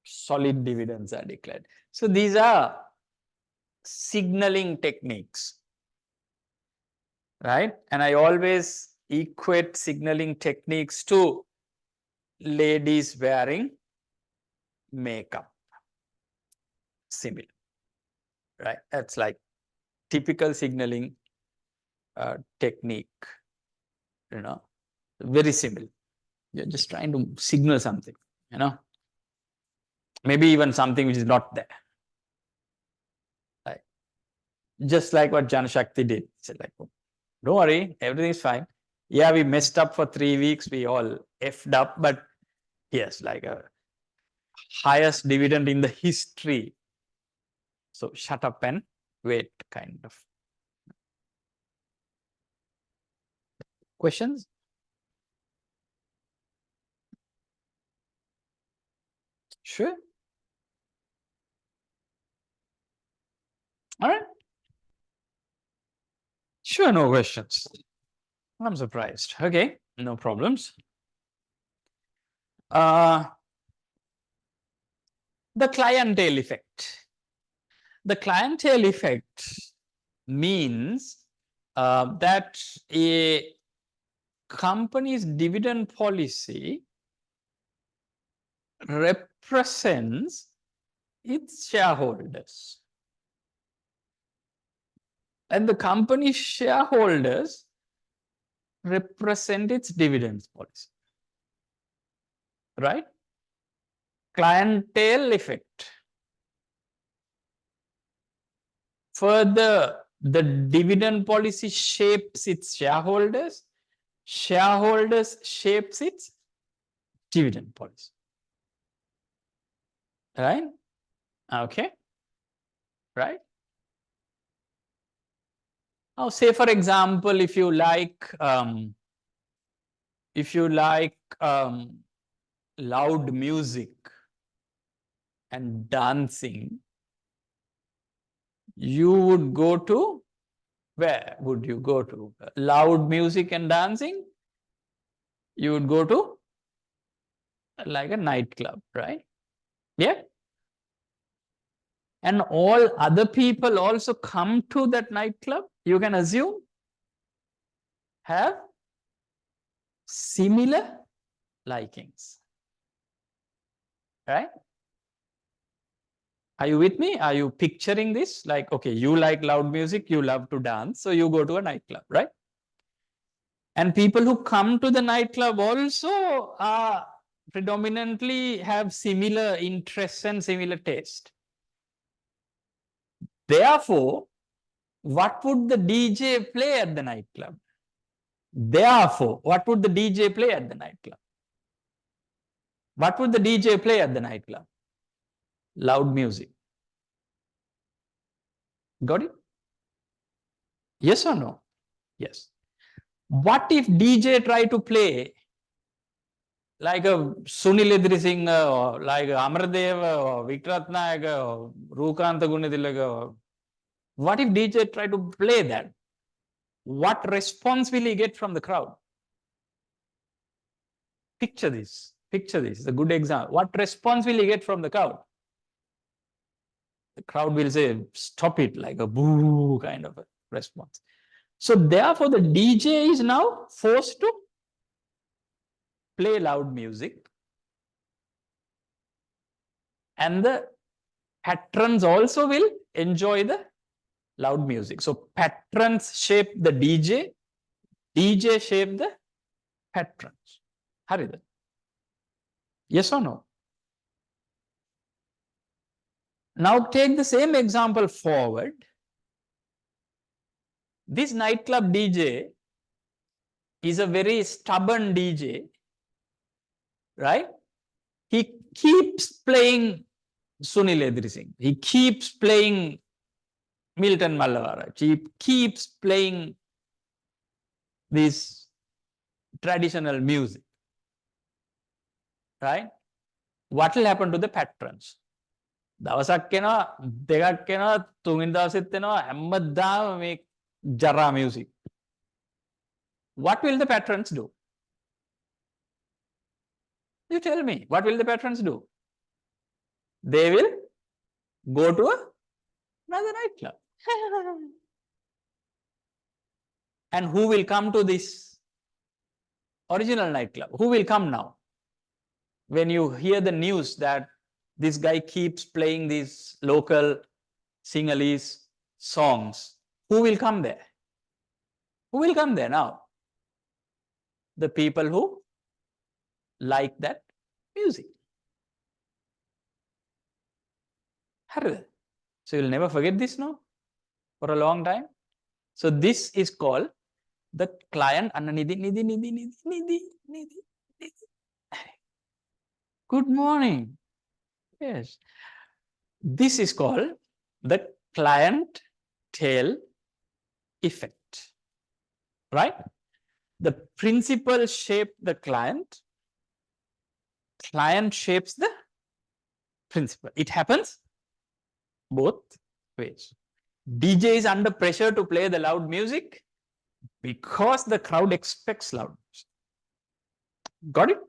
solid dividends are declared. So these are signaling techniques, right? And I always equate signaling techniques to ladies wearing makeup. Similar, right? That's like typical signaling technique, very similar. You're just trying to signal something, maybe even something which is not there. Right? Just like what Janashakti did. He said like, oh, don't worry, everything is fine. Yeah, we messed up for 3 weeks. We all effed up, but yes, like a highest dividend in the history. So shut up and wait, kind of. Questions? Sure. All right. Sure, no questions. I'm surprised. Okay, no problems. The clientele effect. The clientele effect means that a company's dividend policy represents its shareholders. And the company's shareholders represent its dividends policy. Right? Clientele effect. Further, the dividend policy shapes its shareholders. Shareholders shapes its dividend policy. Right? Okay. Right? Now, say for example, if you like loud music and dancing, you would go to, where would you go to? Loud music and dancing, you would go to like a nightclub, right? Yeah. And all other people also come to that nightclub, you can assume, have similar likings. Right? Are you with me? Are you picturing this? Like, okay, you like loud music, you love to dance, so you go to a nightclub, right? And people who come to the nightclub also predominantly have similar interests and similar taste. Therefore, what would the DJ play at the nightclub? Therefore, what would the DJ play at the nightclub? What would the DJ play at the nightclub? Loud music. Got it? Yes or no? Yes. What if DJ try to play like a Sunil Edri singer or like Amardeva or Vikratnayaka or Rukanta Gunadilaka? What if DJ try to play that? What response will he get from the crowd? Picture this. Picture this. It's a good example. What response will he get from the crowd? The crowd will say, stop it, like a boo kind of a response. So therefore, the DJ is now forced to play loud music. And the patrons also will enjoy the loud music. So patrons shape the DJ, DJ shape the patrons. Harida. Yes or no? Now take the same example forward. This nightclub DJ is a very stubborn DJ, right? He keeps playing Sunil Edri Singh. He keeps playing Milton Mallavara. He keeps playing this traditional music, right? What will happen to the patrons? දවසක් එනවා දෙකක් එනවා තුන්වෙනි දවසෙත් එනවා හැමදාම මේ ජරා music. What will the patrons do? You tell me, what will the patrons do? They will go to another nightclub. And who will come to this original nightclub? Who will come now? When you hear the news that this guy keeps playing these local Sinhalese songs, who will come there? Who will come there now? The people who like that music. So you'll never forget this now for a long time. So this is called the client. Good morning. Yes. This is called the client tail effect. Right? The principal shape the client shapes the principal. It happens both ways. DJ is under pressure to play the loud music because the crowd expects loud music. Got it?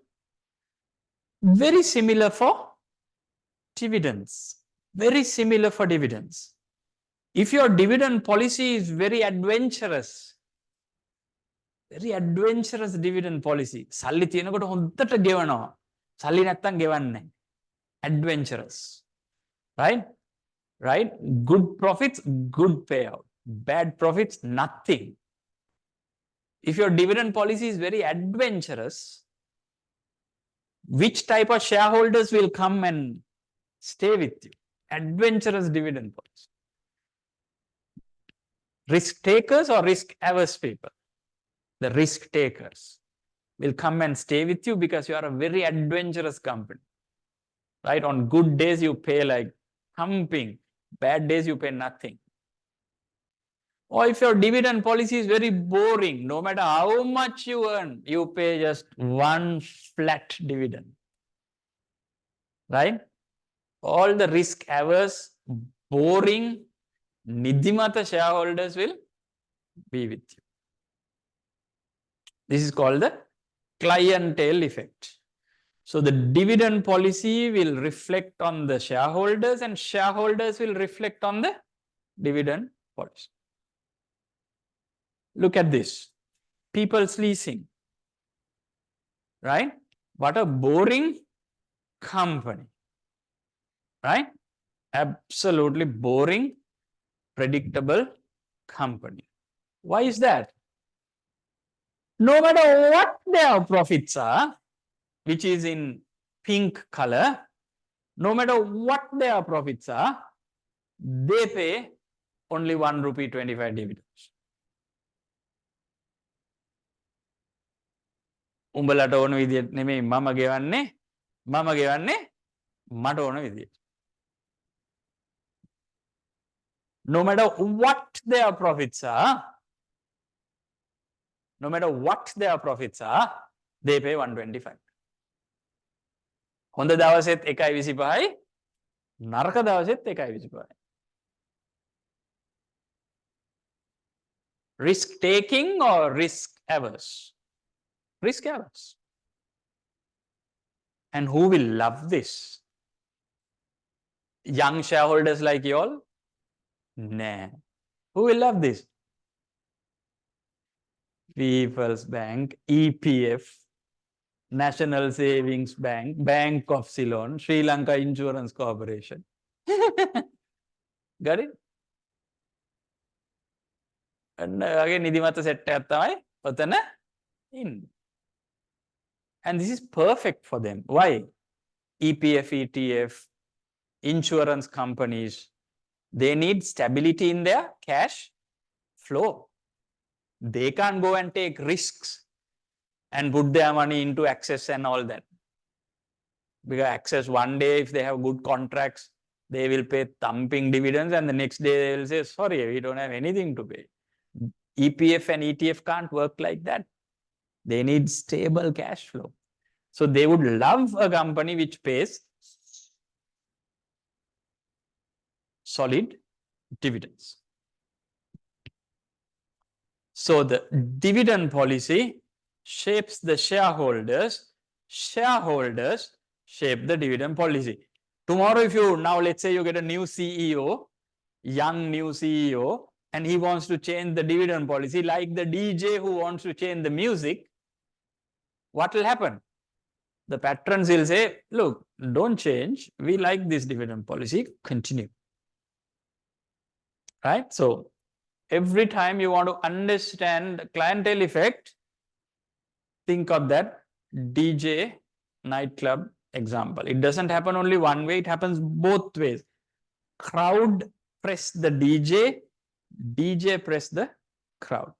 Very similar for dividends. Very similar for dividends. If your dividend policy is very adventurous dividend policy, සල්ලි තියෙනකොට හොඳට ගෙවනවා. සල්ලි නැත්තම් ගෙවන්නේ. Adventurous. Right? Right? Good profits, good payout. Bad profits, nothing. If your dividend policy is very adventurous, which type of shareholders will come and stay with you? Adventurous dividend policy. Risk takers or risk averse people? The risk takers will come and stay with you because you are a very adventurous company. Right? On good days, you pay like humping. Bad days, you pay nothing. Or if your dividend policy is very boring, no matter how much you earn, you pay just one flat dividend. Right? All the risk averse, boring, nidhimata shareholders will be with you. This is called the clientele effect. So the dividend policy will reflect on the shareholders and shareholders will reflect on the dividend policy. Look at this. People's leasing. Right? What a boring company. Right? Absolutely boring, predictable company. Why is that? No matter what their profits are, which is in pink color, no matter what their profits are, they pay only ₹1.25 dividends. උඹලට ඕන විදියට නෙමෙයි මම ගෙවන්නේ මට ඕන විදියට. No matter what their profits are, they pay 125. හොඳ දවසෙත් 1.25යි නරක දවසෙත් 1.25යි. Risk taking or risk averse? Risk averse. And who will love this? Young shareholders like you all? Nah. Who will love this? People's Bank, EPF, National Savings Bank, Bank of Ceylon, Sri Lanka Insurance Corporation. Got it? And again, nidhimata set එකක් තමයි ඔතන ඉන්නේ. And this is perfect for them. Why? EPF, ETF, insurance companies, they need stability in their cash flow. They can't go and take risks and put their money into Access and all that. Because Access, one day, if they have good contracts, they will pay thumping dividends, and the next day they will say, sorry, we don't have anything to pay. EPF and ETF can't work like that. They need stable cash flow. So they would love a company which pays solid dividends. So the dividend policy shapes the shareholders. Shareholders shape the dividend policy. Tomorrow, if you, now let's say you get a new CEO, young new CEO, and he wants to change the dividend policy, like the DJ who wants to change the music, what will happen? The patrons will say, look, don't change. We like this dividend policy. Continue. Right? So every time you want to understand clientele effect, think of that DJ nightclub example. It doesn't happen only one way. It happens both ways. Crowd press the DJ, DJ press the crowd.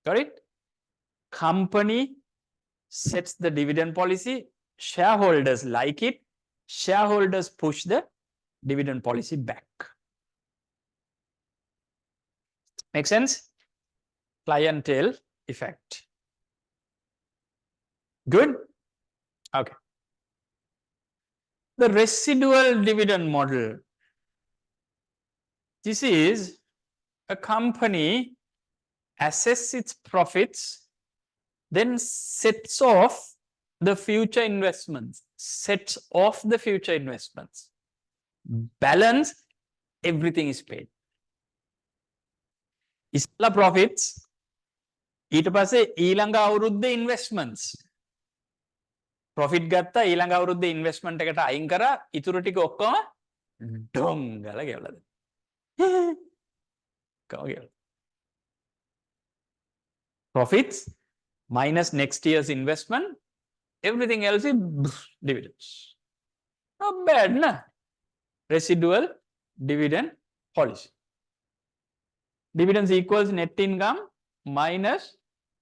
Got it? Company sets the dividend policy. Shareholders like it. Shareholders push the dividend policy back. Make sense? Clientele effect. Good? Okay. The residual dividend model. This is a company assess its profits, then sets off the future investments, balance, everything is paid. Isla profits, ඊට පස්සේ ඊළඟ අවුරුද්දේ investments. Profit ගත්තා ඊළඟ අවුරුද්දේ investment එකට අයින් කරා ඉතුරු ටික ඔක්කොම ඩොංගල ගෙවලා දෙන්න. Profits minus next year's investment, everything else is dividends. Not bad, na? Residual dividend policy. Dividends equals net income minus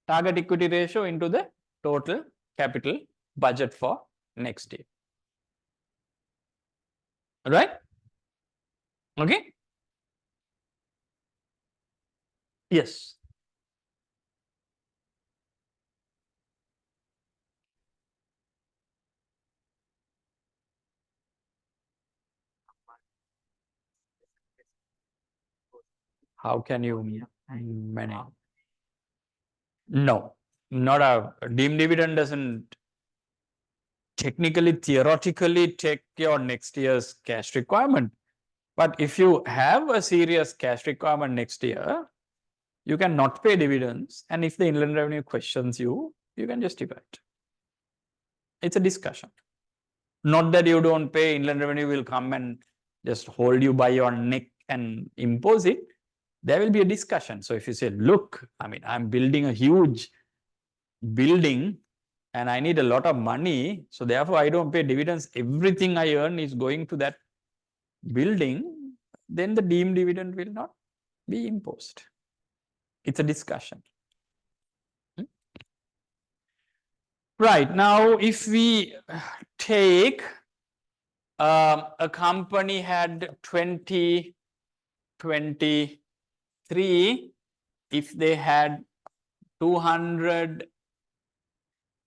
target equity ratio into the total capital budget for next year. Right? Okay? Yes. How can you manage? No, not a deemed dividend doesn't technically, theoretically take your next year's cash requirement. But if you have a serious cash requirement next year, you can not pay dividends. And if the Inland Revenue questions you, you can justify it. It's a discussion. Not that you don't pay, Inland Revenue will come and just hold you by your neck and impose it. There will be a discussion. So if you say, look, I mean, I'm building a huge building and I need a lot of money, so therefore I don't pay dividends, everything I earn is going to that building, then the deemed dividend will not be imposed. It's a discussion. Right, now if we take a company had 2023, if they had 200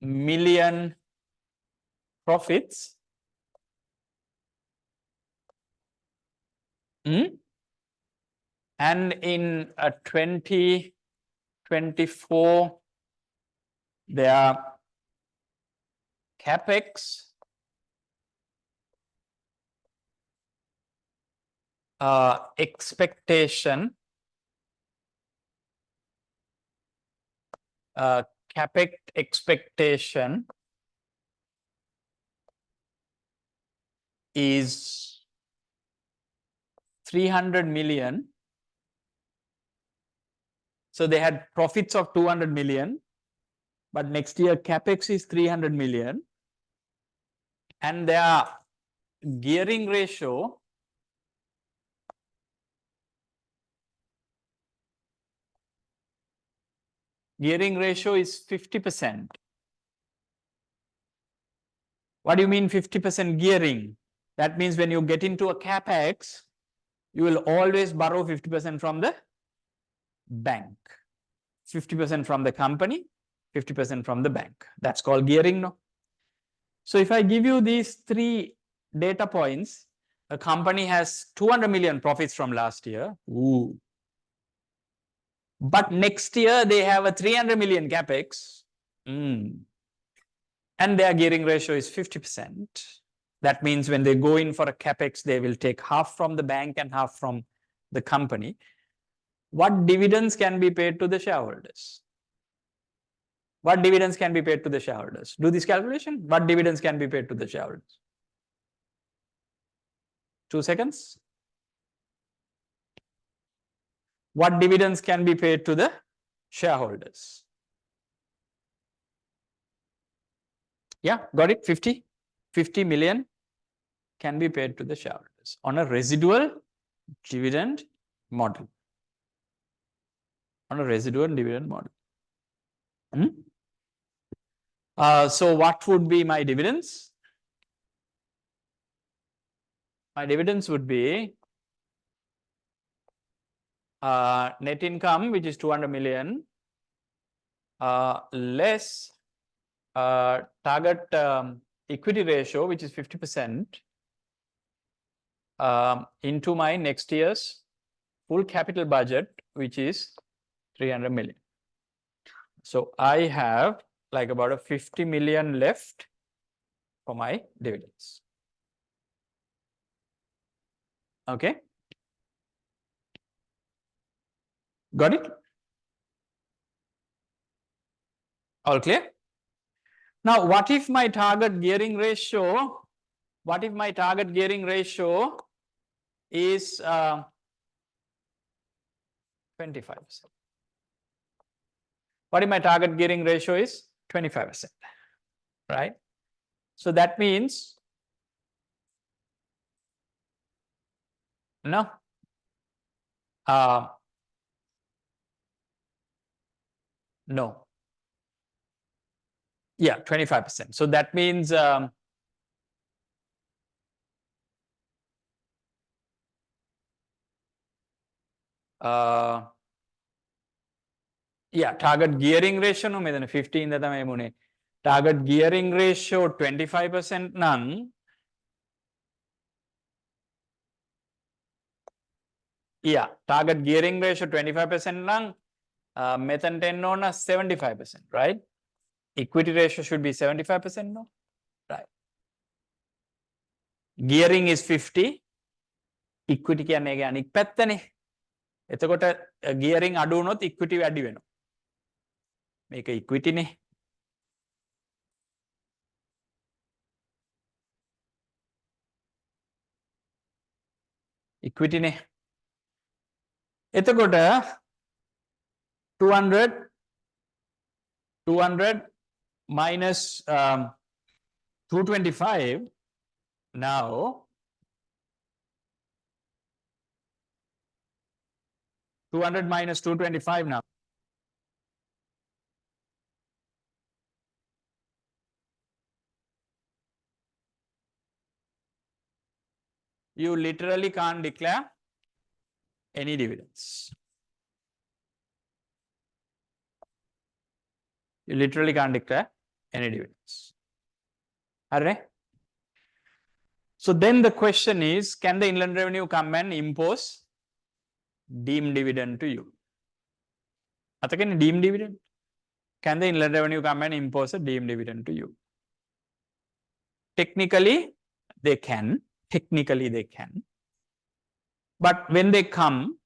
million profits, and in 2024 their capex expectation capex expectation is 300 million. So they had profits of 200 million, but next year capex is 300 million, and their gearing ratio is 50%. What do you mean 50% gearing? That means when you get into a capex, you will always borrow 50% from the bank, 50% from the company, 50% from the bank. That's called gearing, no? So if I give you these three data points, a company has 200 million profits from last year. Ooh. But next year they have a 300 million capex. And their gearing ratio is 50%. That means when they go in for a capex, they will take half from the bank and half from the company. What dividends can be paid to the shareholders? What dividends can be paid to the shareholders? Do this calculation. What dividends can be paid to the shareholders? 2 seconds. What dividends can be paid to the shareholders? Yeah, got it? 50 million can be paid to the shareholders on a residual dividend model. On a residual dividend model. So what would be my dividends? My dividends would be net income, which is 200 million, less target equity ratio, which is 50%, into my next year's full capital budget, which is 300 million. So I have like about a 50 million left for my dividends. Okay. Got it? All clear? Now, what if my target gearing ratio, is 25%? What if my target gearing ratio is 25%? Right? So that means, no, no. Yeah, 25%. So that means yeah, target gearing ratio no medana 15 da thamai mune. Target gearing ratio 25% nan. Yeah, target gearing ratio 25% nan method 10 on 75%, right? Equity ratio should be 75%, no? Right. Gearing is 50. Equity කියන්නේ ඒකේ අනික් පැත්තනේ. එතකොට gearing අඩු වුණොත් equity වැඩි වෙනවා. මේක equity නේ. equity නේ. එතකොට 200 minus 225 now minus 225 now. You literally can't declare any dividends. You literally can't declare any dividends. Alright? So then the question is, can the Inland Revenue come and impose deemed dividend to you? Again, deemed dividend? Can the Inland Revenue come and impose a deemed dividend to you? Technically, they can. Technically, they can. But when they come,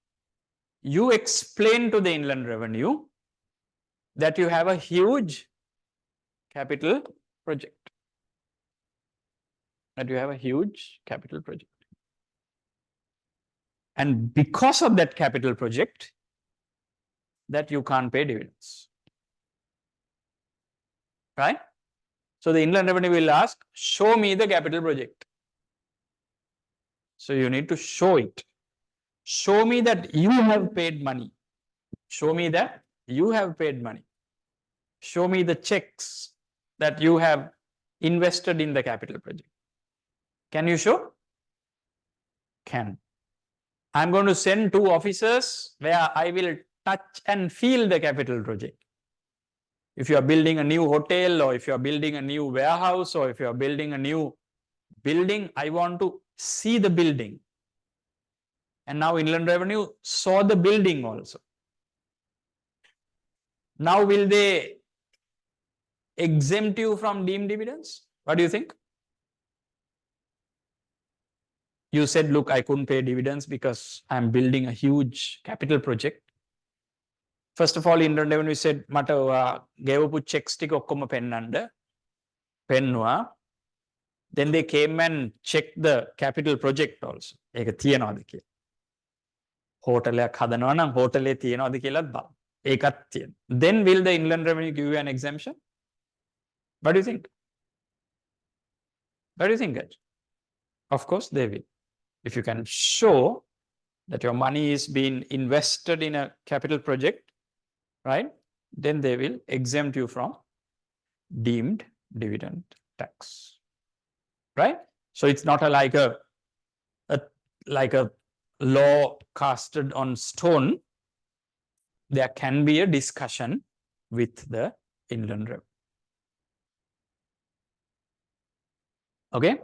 you explain to the Inland Revenue that you have a huge capital project. That you have a huge capital project. And because of that capital project, that you can't pay dividends. Right? So the Inland Revenue will ask, show me the capital project. So you need to show it. Show me that you have paid money. Show me that you have paid money. Show me the checks that you have invested in the capital project. Can you show? Can. I'm going to send 2 officers where I will touch and feel the capital project. If you are building a new hotel, or if you are building a new warehouse, or if you are building a new building, I want to see the building. And now Inland Revenue saw the building also. Now will they exempt you from deemed dividends? What do you think? You said, look, I couldn't pay dividends because I'm building a huge capital project. First of all, Inland Revenue said, මට ගෙවපු checks ටික ඔක්කොම පෙන්නන්න. පෙන්නුවා. Then they came and checked the capital project also. ඒක තියනවාද කියලා. හෝටලයක් හදනවා නම් හෝටලේ තියනවාද කියලාත් බලන්න. ඒකත් තියෙනවා. Then will the Inland Revenue give you an exemption? What do you think? What do you think, guys? Of course they will. If you can show that your money is being invested in a capital project, right? Then they will exempt you from deemed dividend tax. Right? So it's not like a law casted on stone. There can be a discussion with the inland revenue. Okay.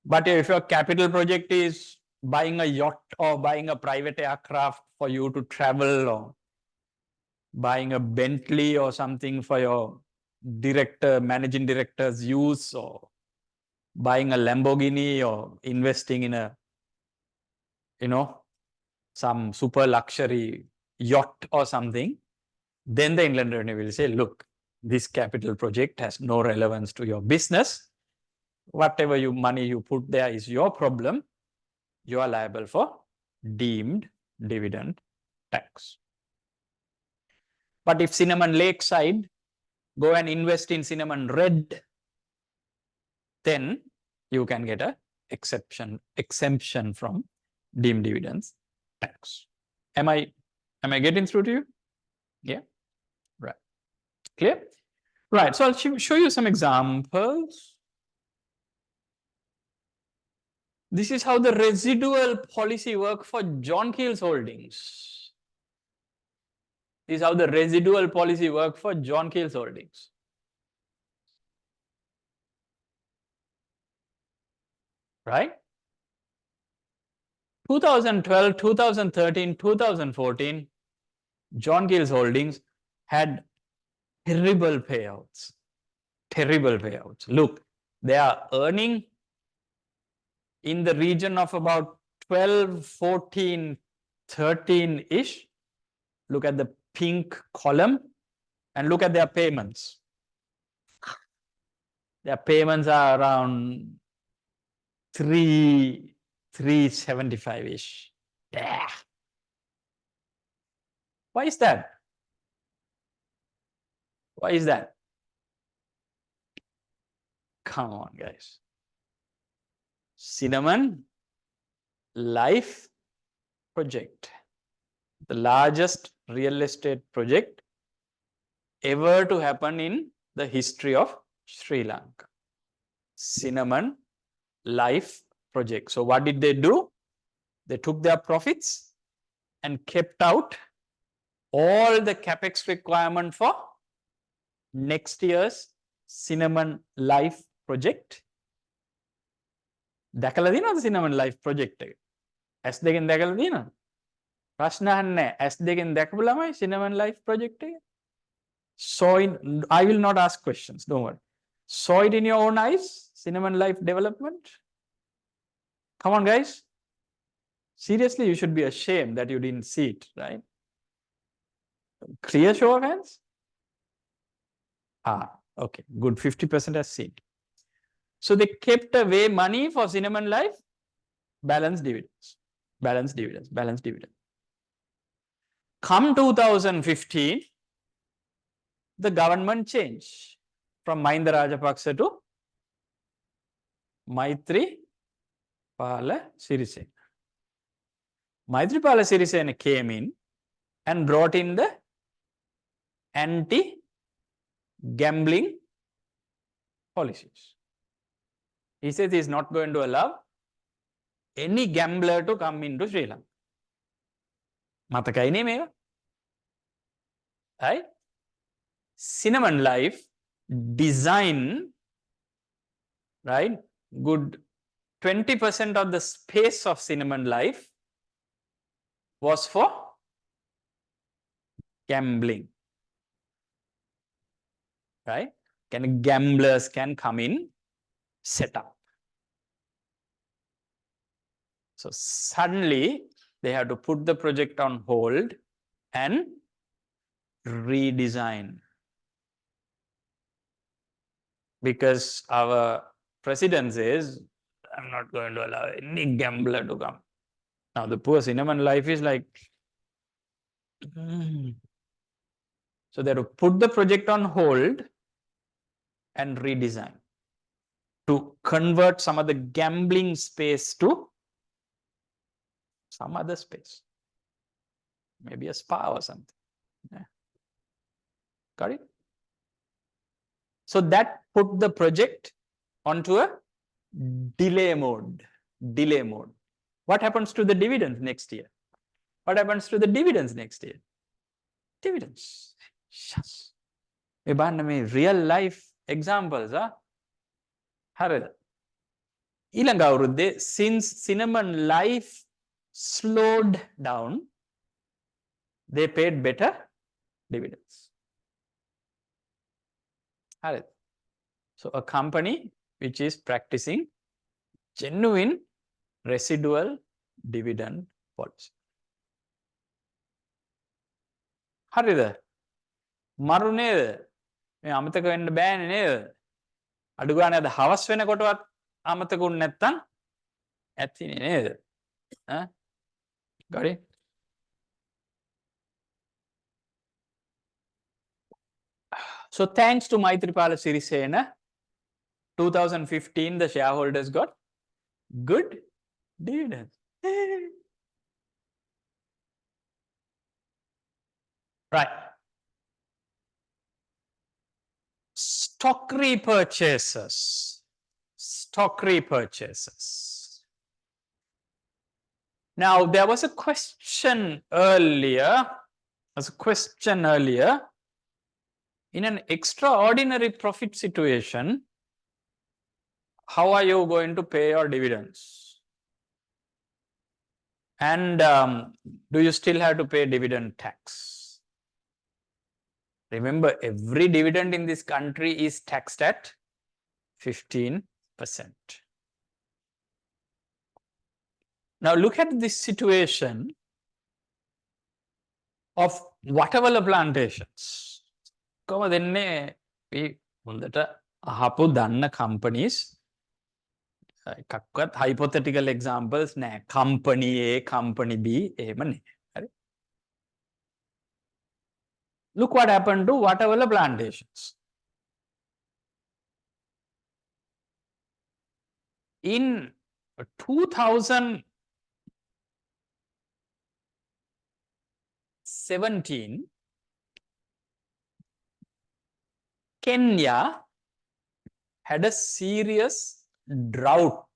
But if your capital project is buying a yacht or buying a private aircraft for you to travel, or buying a Bentley or something for your managing director's use, or buying a Lamborghini, or investing in a, some super luxury yacht or something, then the inland revenue will say, look, this capital project has no relevance to your business. Whatever money you put there is your problem. You are liable for deemed dividend tax. But if Cinnamon Lakeside go and invest in Cinnamon Red, then you can get a exemption from deemed dividends tax. Am I getting through to you? Yeah. Right. Clear? Right. So I'll show you some examples. This is how the residual policy works for John Keel's holdings. This is how the residual policy works for John Keel's holdings. Right? 2012, 2013, 2014, John Keel's holdings had terrible payouts. Terrible payouts. Look, they are earning in the region of about 12, 14, 13-ish. Look at the pink column and look at their payments. Their payments are around 375-ish. Yeah. Why is that? Why is that? Come on, guys. Cinnamon Life project, the largest real estate project ever to happen in the history of Sri Lanka. Cinnamon Life project. So what did they do? They took their profits and kept out all the capex requirement for next year's Cinnamon Life project. දැකලා තියෙනවද Cinnamon Life project එක? S දෙකෙන් දැකලා තියෙනවද? ප්‍රශ්න අහන්නේ S දෙකෙන් දැකපු ළමයි Cinnamon Life project එක. Saw in, I will not ask questions, don't worry. Saw it in your own eyes, Cinnamon Life development? Come on, guys. Seriously, you should be ashamed that you didn't see it, right? Clear show of hands? Okay, good. 50% has seen it. So they kept away money for Cinnamon Life, balance dividends, balance dividends, balance dividends. Come 2015, the government changed from Mahinda Rajapaksa to Maithripala Sirisena. Maithripala Sirisena came in and brought in the anti-gambling policies. He says he's not going to allow any gambler to come into Sri Lanka. මතකයිනේ මේවා? Right? Cinnamon Life design, right? Good 20% of the space of Cinnamon Life was for gambling. Right? Gamblers can come in, set up. So suddenly they have to put the project on hold and redesign. Because our president says, I'm not going to allow any gambler to come. Now the poor Cinnamon Life is like, So they have to put the project on hold and redesign to convert some of the gambling space to some other space. Maybe a spa or something. Yeah. Got it? So that put the project onto a delay mode. Delay mode. What happens to the dividends next year? What happens to the dividends next year? dividends. Yes. Real life examples. Since cinnamon life slowed down, they paid better dividends. So a company which is practicing genuine residual dividend policy. හරිද? මරු නේද? මේ අමතක වෙන්න බෑනේ නේද? අඩු ගානේ අද හවස් වෙනකොටවත් අමතකුන් නැත්තම් ඇතිනේ නේද? Got it? So thanks to Maitripala Sirisena, 2015 the shareholders got good dividends. Right. Stock repurchases. Stock repurchases. Now, there was a question earlier. In an extraordinary profit situation, how are you going to pay your dividends? And do you still have to pay dividend tax? Remember, every dividend in this country is taxed at 15%. Now look at this situation of Waterwala plantations. Then companies, hypothetical examples, company A, company B, look what happened to Waterwala plantations. In 2017, Kenya had a serious drought.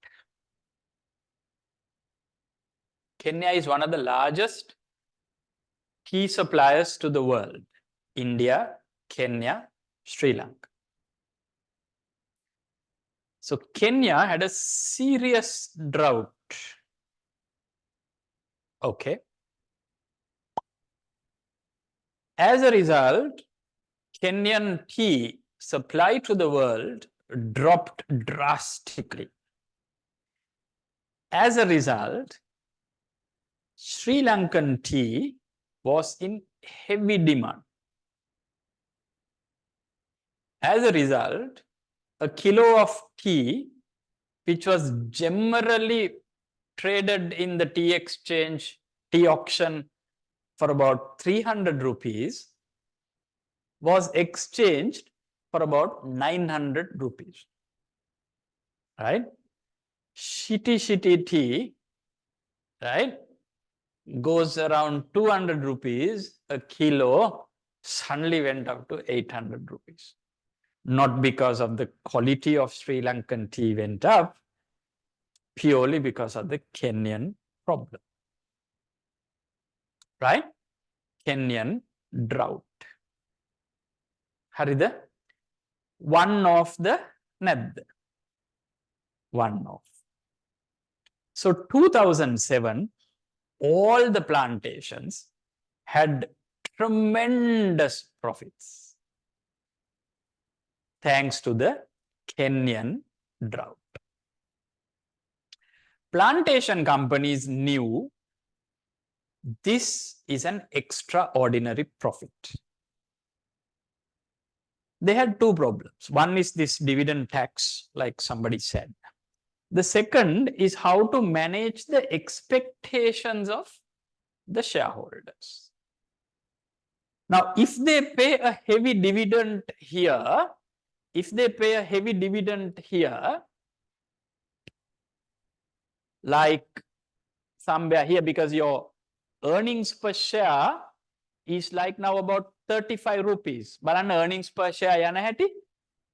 Kenya is one of the largest tea suppliers to the world. India, Kenya, Sri Lanka. So Kenya had a serious drought. Okay. As a result, Kenyan tea supply to the world dropped drastically. As a result, Sri Lankan tea was in heavy demand. As a result, a kilo of tea, which was generally traded in the tea exchange, tea auction for about 300 rupees, was exchanged for about 900 rupees. Right? Shitty tea, right, goes around 200 rupees a kilo, suddenly went up to 800 rupees. Not because of the quality of Sri Lankan tea went up, purely because of the Kenyan problem. Right? Kenyan drought. Harida? One of the ned. One of. So 2007, all the plantations had tremendous profits thanks to the Kenyan drought. Plantation companies knew this is an extraordinary profit. They had two problems. One is this dividend tax, like somebody said. The second is how to manage the expectations of the shareholders. Now, if they pay a heavy dividend here, like somewhere here, because your earnings per share is like now about 35 rupees. But an earnings per share yana hati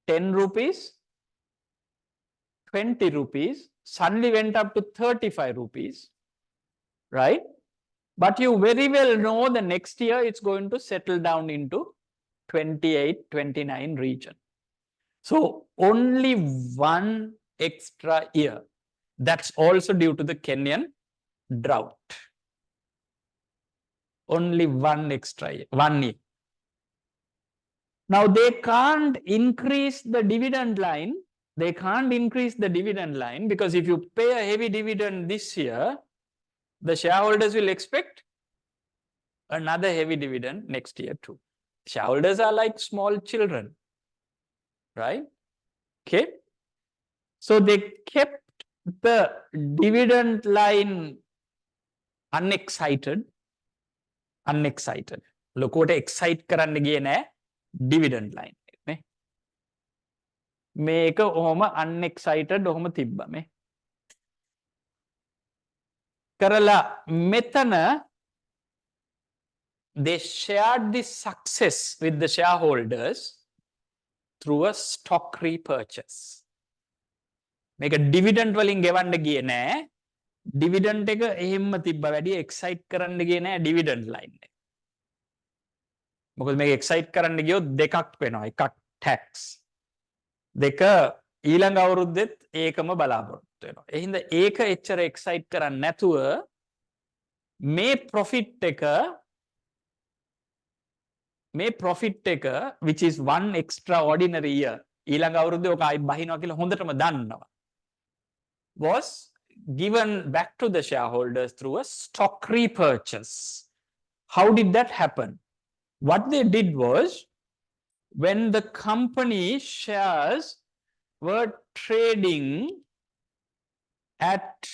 10 rupees, 20 rupees, suddenly went up to 35 rupees, right? But you very well know the next year it's going to settle down into 28, 29 region. So only one extra year. That's also due to the Kenyan drought. Only one extra year, 1 year. Now they can't increase the dividend line. They can't increase the dividend line because if you pay a heavy dividend this year, the shareholders will expect another heavy dividend next year too. Shareholders are like small children, right? Okay. So they kept the dividend line unexcited. ලොකෝට excite කරන්න ගියේ නෑ dividend line නේ. මේක ඔහොම unexcited ඔහොම තිබ්බ මේ. කරලා මෙතන they shared this success with the shareholders through a stock repurchase. මේක dividend වලින් ගෙවන්න ගියේ නෑ. dividend එක එහෙම්ම තිබ්බ වැඩි excite කරන්න ගියේ නෑ dividend line එක. මොකද මේක excite කරන්න ගියොත් දෙකක් වෙනවා. එකක් tax. දෙක ඊළඟ අවුරුද්දෙත් ඒකම බලාපොරොත්තු වෙනවා. ඒ හින්දා ඒක එච්චර excite කරන්නේ නැතුව මේ profit එක which is one extraordinary year ඊළඟ අවුරුද්දේ ඔක ආයි බහිනවා කියලා හොඳටම දන්නවා. Was given back to the shareholders through a stock repurchase. How did that happen? What they did was, when the company shares were trading at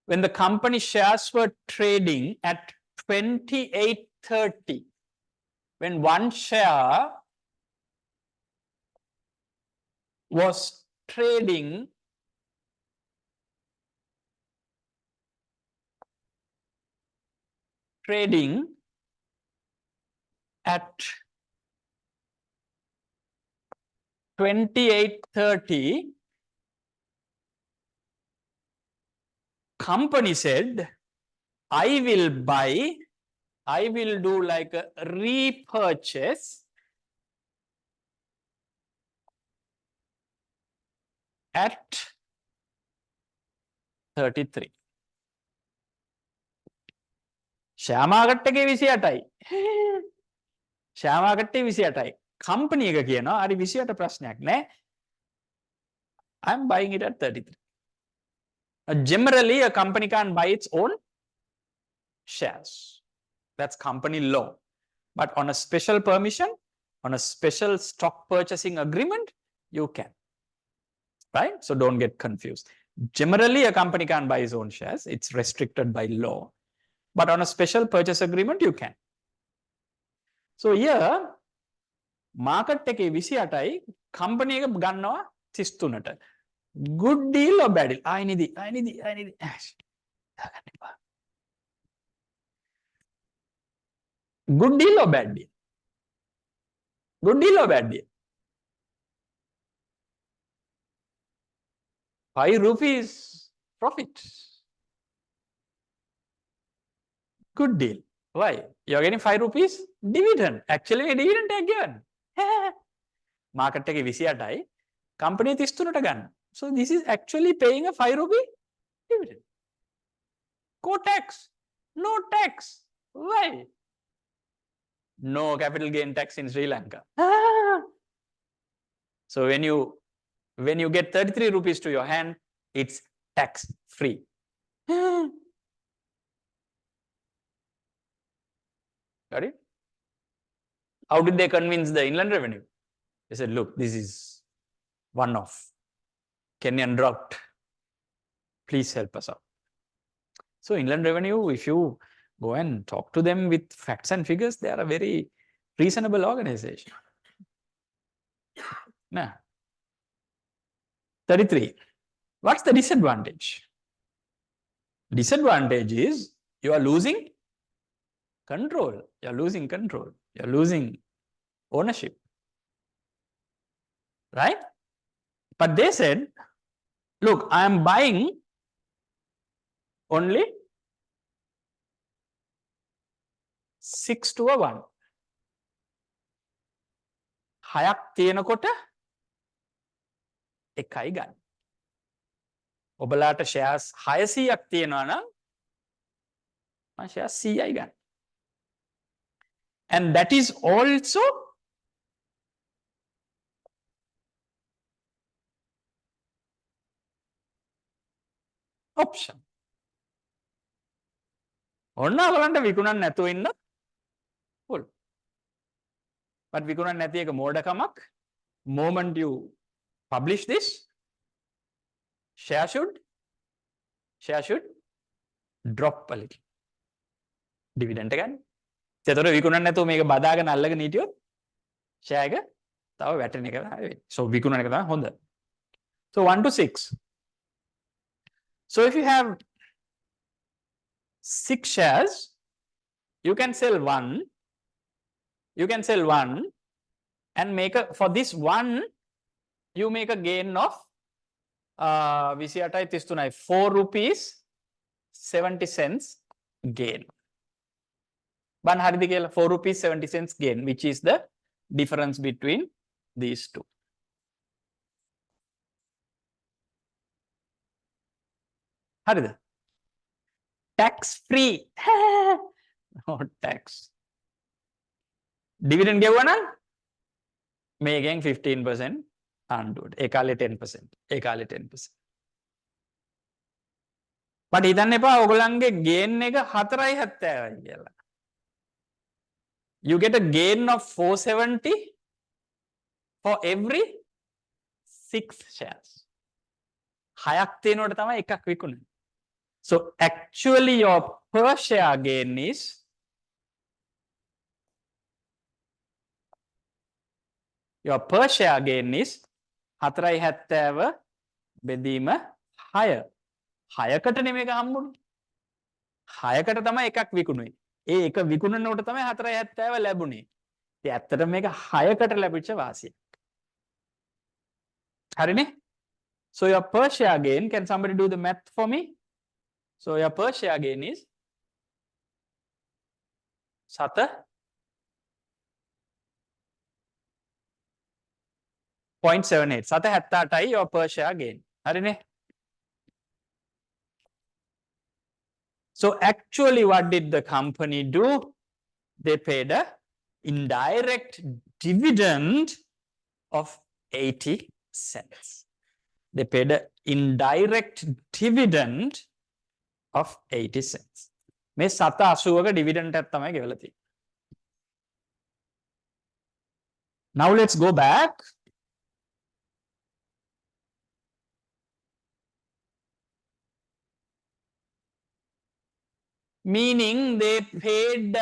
when the company shares were trading at 28.30, when one share was trading at 28.30, company said, I will do like a repurchase at 33. share market එකේ 28යි. share market එකේ 28යි. company එක කියනවා හරි 28 ප්‍රශ්නයක් නෑ. I'm buying it at 33. Generally a company can't buy its own shares. That's company law. But on a special permission, on a special stock purchasing agreement, you can. Right? So don't get confused. Generally, a company can't buy its own shares. It's restricted by law. But on a special purchase agreement, you can. So here, market එකේ 28යි, company එක ගන්නවා 33ට. Good deal or bad deal? I need it. Good deal or bad deal? Good deal or bad deal? 5 rupees profit. Good deal. Why? You're getting 5 rupees dividend. Actually, a dividend tag given. Market එකේ 28යි, company 33ට ගන්න. So this is actually paying a 5 rupee dividend. Co-tax. No tax. Why? No capital gain tax in Sri Lanka. So when you get 33 rupees to your hand, it's tax free. Got it? How did they convince the inland revenue? They said, look, this is one-off. Kenyan drought. Please help us out. So inland revenue, if you go and talk to them with facts and figures, they are a very reasonable organization. Nah. 33. What's the disadvantage? Disadvantage is you are losing control. You're losing control. You're losing ownership. Right? But they said, Look, I am buying only 6 to a 1. හයක් තියෙනකොට එකයි ගන්න. ඔබලාට shares 600ක් තියෙනවා නම් මම shares 100යි ගන්න. And that is also option. ඔන්න ඔයගලන්ට විකුණන්න නැතුව ඉන්න පුළුවන්. But විකුණන්න නැති එක මෝඩකමක්. Moment you publish this, share should drop a little. Dividend එක ගන්න. ඒතර විකුණන්න නැතුව මේක බදාගෙන අල්ලගෙන හිටියොත් share එක තව වැටෙන එක තමයි වෙන්නේ. So විකුණන එක තමයි හොඳ. So 1 to 6. So if you have 6 shares, you can sell one. You can sell one and make a, for this one, you make a gain of 4 rupees 70 cents gain. Ban haridi kiyala 4 rupees 70 cents gain, which is the difference between these two. Harida. Tax free. No tax. Dividend ගෙවුවා නම් මේකෙන් 15% අන්ඩුවට. ඒ කාලේ 10%. ඒ කාලේ 10%. but හිතන්න එපා ඔයගොල්ලන්ගේ gain එක 4.70යි කියලා. You get a gain of 470 for every 6 shares. 6ක් තියෙනකොට තමයි එකක් විකුණන්නේ. So actually your per share gain is your per share gain is 4.70 බෙදීම 6. 6කට නෙමෙයි එක හම්බුනේ. 6කට තමයි එකක් විකුණුවේ. ඒ එක විකුණනකොට තමයි 4.70 ලැබුණේ. ඉතින් ඇත්තටම මේක 6කට ලැබිච්ච වාසියක්. හරිනේ? So your per share gain, can somebody do the math for me? So your per share gain is 7.78. 7.78යි your per share gain. හරිනේ? So actually what did the company do? They paid a indirect dividend of 80 cents. They paid an indirect dividend of 80 cents. මේ 7.80ක dividend එකක් තමයි ගෙවලා තියෙන්නේ. Now let's go back. Meaning they paid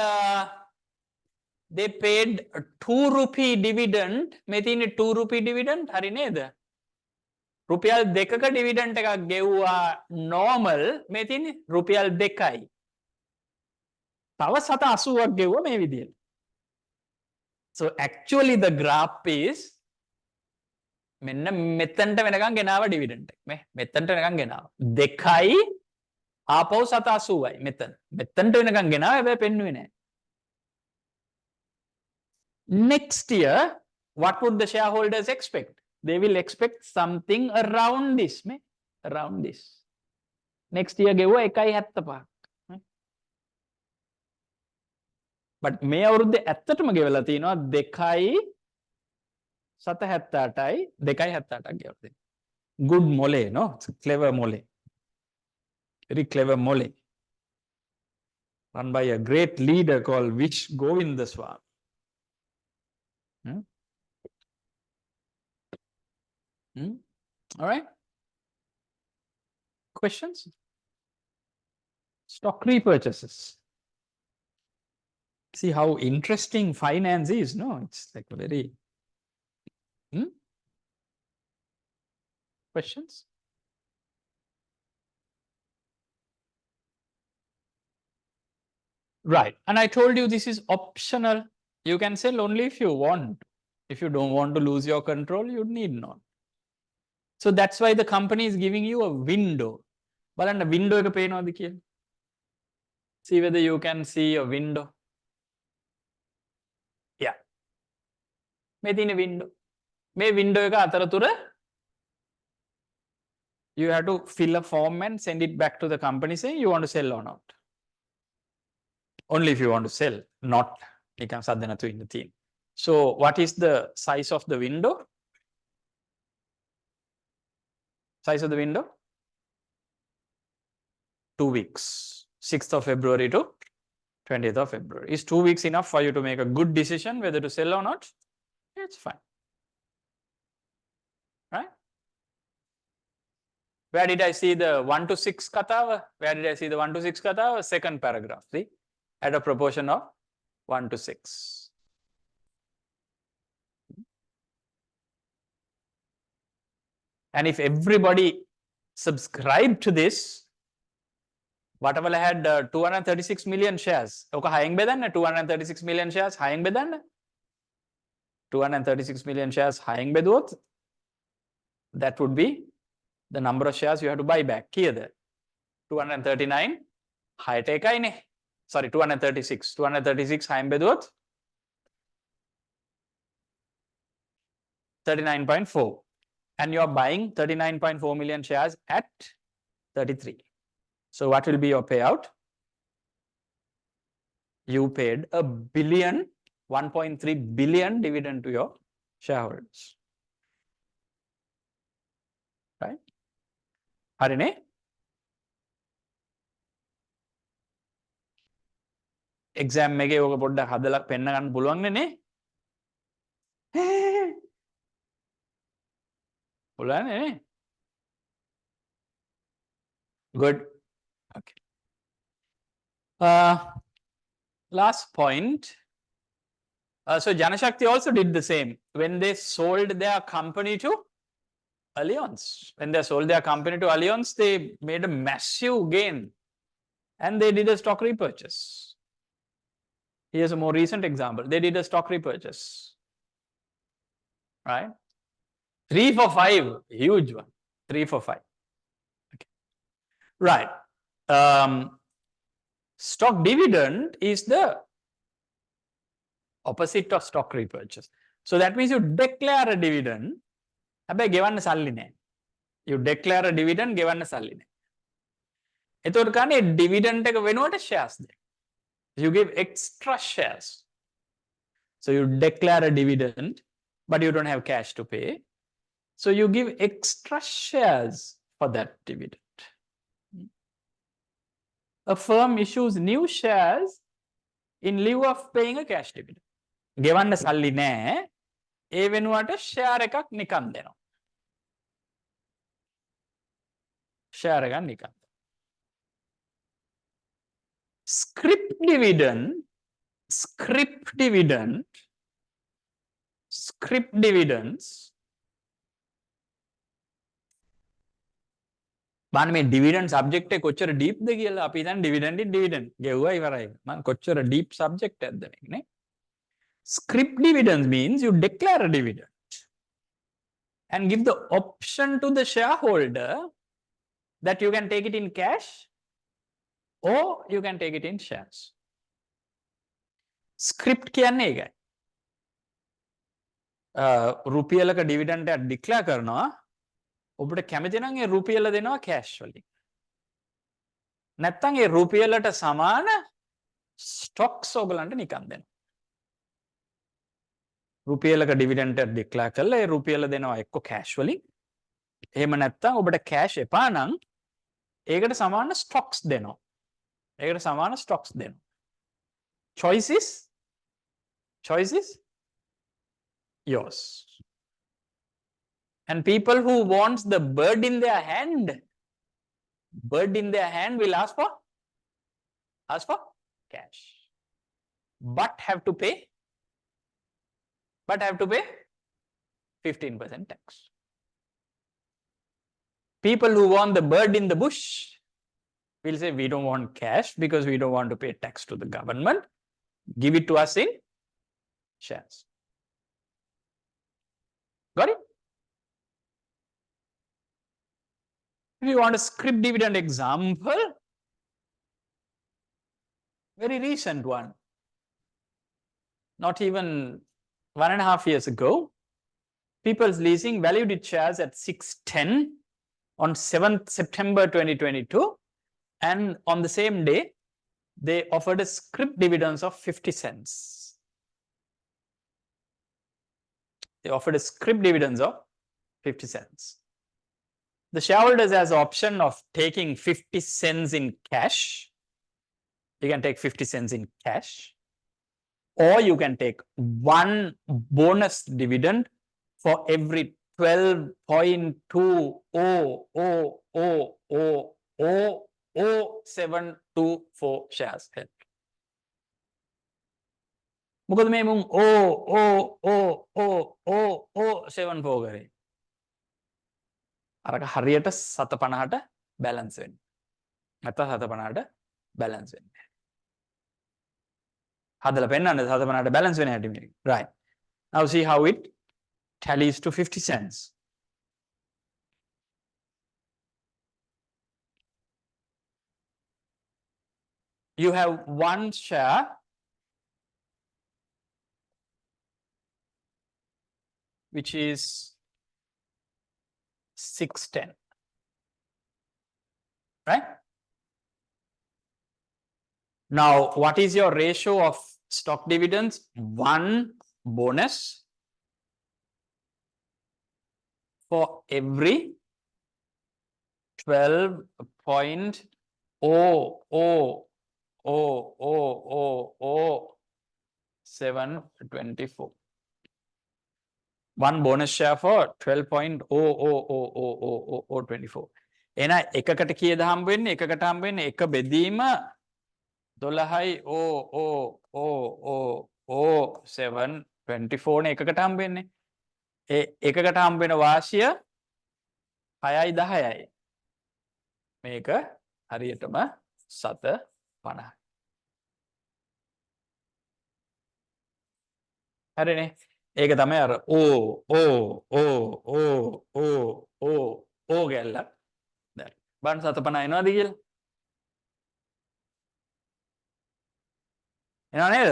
2 rupee dividend. මේ තියෙන්නේ 2 rupee dividend. හරි නේද? රුපියල් 2ක dividend එකක් ගෙවුවා normal. මේ තියෙන්නේ රුපියල් 2යි. තව 7.80ක් ගෙවුවා මේ විදියට. So actually the graph is මෙන්න මෙතනට වෙනකන් ගෙනාව dividend එක. මෙතනට වෙනකන් ගෙනාව. 2යි ආපහු 7.80යි මෙතන. මෙතනට වෙනකන් ගෙනාව හැබැයි පෙන්නුවේ නැහැ. Next year, what would the shareholders expect? They will expect something around this. Around this. Next year ගෙවුවා 1.75. but මේ අවුරුද්දේ ඇත්තටම ගෙවලා තියෙනවා 2.78යි 2.78ක් ගෙවලා තියෙනවා. Good mole, no? It's a clever mole. Very clever mole. Run by a great leader called Vish Govindaswamy. All right. Questions? Stock repurchases. See how interesting finance is, no? It's like very... Questions? Right. And I told you this is optional. You can sell only if you want. If you don't want to lose your control, you need not. So that's why the company is giving you a window. බලන්න window එක පේනවද කියලා. See whether you can see a window. Yeah. මේ තියෙන window. මේ window එක අතරතුර you have to fill a form and send it back to the company saying you want to sell or not. Only if you want to sell, not නිකන් සද්ද නැතුව ඉන්න තියෙන. So what is the size of the window? Size of the window? 2 weeks. 6th of February to 20th of February. Is 2 weeks enough for you to make a good decision whether to sell or not? It's fine. Right? Where did I see the 1 to 6 katava? Where did I see the 1 to 6 katava? Second paragraph. See? At a proportion of 1 to 6. And if everybody subscribed to this, whatever I had 236 million shares. Okay, high bedanna 236 million shares high bedanna 236 million shares high beduwot. That would be the number of shares you have to buy back. Here, 239 high take ne. Sorry, 236. 236 high beduwot 39.4. And you are buying 39.4 million shares at 33. So what will be your payout? You paid a billion, 1.3 billion dividend to your shareholders. Right? Harine? Exam mege oga podda hadala penna ganna puluwan ne? Puluwan ne? Good. Okay. Last point. So Janashakti also did the same. When they sold their company to Allianz, when they sold their company to Allianz, they made a massive gain and they did a stock repurchase. Here's a more recent example. They did a stock repurchase. Right? 3 for 5, huge one. 3 for 5. Okay. Right. Stock dividend is the opposite of stock repurchase. So that means you declare a dividend. හැබැයි ගෙවන්න සල්ලි නැහැ. You declare a dividend ගෙවන්න සල්ලි නැහැ. එතකොට කන්නේ dividend එක වෙනුවට shares දෙන්න. You give extra shares. So you declare a dividend but you don't have cash to pay. So you give extra shares for that dividend. A firm issues new shares in lieu of paying a cash dividend. ගෙවන්න සල්ලි නැහැ. ඒ වෙනුවට share එකක් නිකන් දෙනවා. Share එකක් නිකන්. Scrip dividends. බලන්න මේ dividend subject එක කොච්චර deep ද කියලා අපි හිතන්නේ dividend ගෙවුවා ඉවරයි. මම කොච්චර deep subject එකක්ද මේක නේ. Scrip dividends means you declare a dividend and give the option to the shareholder that you can take it in cash or you can take it in shares. Script කියන්නේ ඒකයි. රුපියලක dividend එකක් declare කරනවා. ඔබට කැමති නම් ඒ රුපියල දෙනවා cash වලින්. නැත්නම් ඒ රුපියලට සමාන stocks ඔයගලන්ට නිකන් දෙනවා. රුපියලක dividend එක declare කරලා ඒ රුපියල දෙනවා එක්ක cash වලින්. එහෙම නැත්නම් ඔබට cash එපා නම් ඒකට සමාන stocks දෙනවා. ඒකට සමාන stocks දෙනවා. Choice is yours. And people who wants the bird in their hand will ask for cash. But have to pay 15% tax. People who want the bird in the bush will say, we don't want cash because we don't want to pay tax to the government. Give it to us in shares. Got it? If you want a scrip dividend example, very recent one, not even 1.5 years ago, People's Leasing valued its shares at 610 on 7th September 2022, and on the same day, they offered a scrip dividends of 50 cents. They offered a scrip dividends of 50 cents. The shareholders has the option of taking 50 cents in cash. You can take 50 cents in cash, or you can take one bonus dividend for every 12.2000724 shares held. මොකද මේ මුන් 0.00074 කරේ. අරක හරියට 750ට balance වෙන්නේ. නැත්නම් 750ට balance වෙන්නේ. හදලා පෙන්නන්න 750ට බැලන්ස් වෙන හැටි මේක. Right. Now see how it tallies to 50 cents. You have one share which is 610, right? Now, what is your ratio of stock dividends? One bonus for every 12.0000724. One bonus share for 12.0000024. එහෙනම් එකකට කීයද හම්බ වෙන්නේ? එකකට හම්බ වෙන්නේ එක බෙදීම 12.0000724 නේ එකකට හම්බ වෙන්නේ. ඒ එකකට හම්බ වෙන වාසිය 6යි 10යි. මේක හරියටම 750. හරිනේ. ඒක තමයි අර ඕ ගැල්ල. දැන් බලන්න 750 එනවද කියලා? එනව නේද?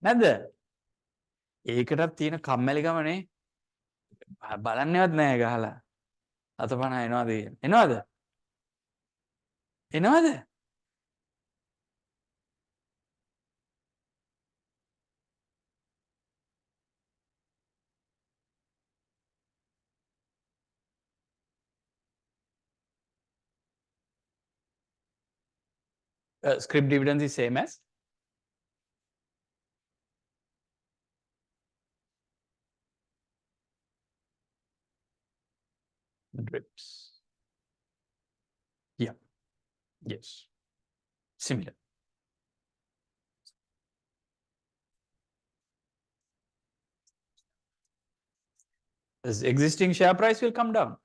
නැද්ද? ඒකටත් තියෙන කම්මැලිකමනේ. බලන්නේවත් නැහැ ගහලා. 750 එනවද කියලා. එනවද? එනවද? Scrip dividends is same as drips. Yeah. Yes. Similar. This existing share price will come down.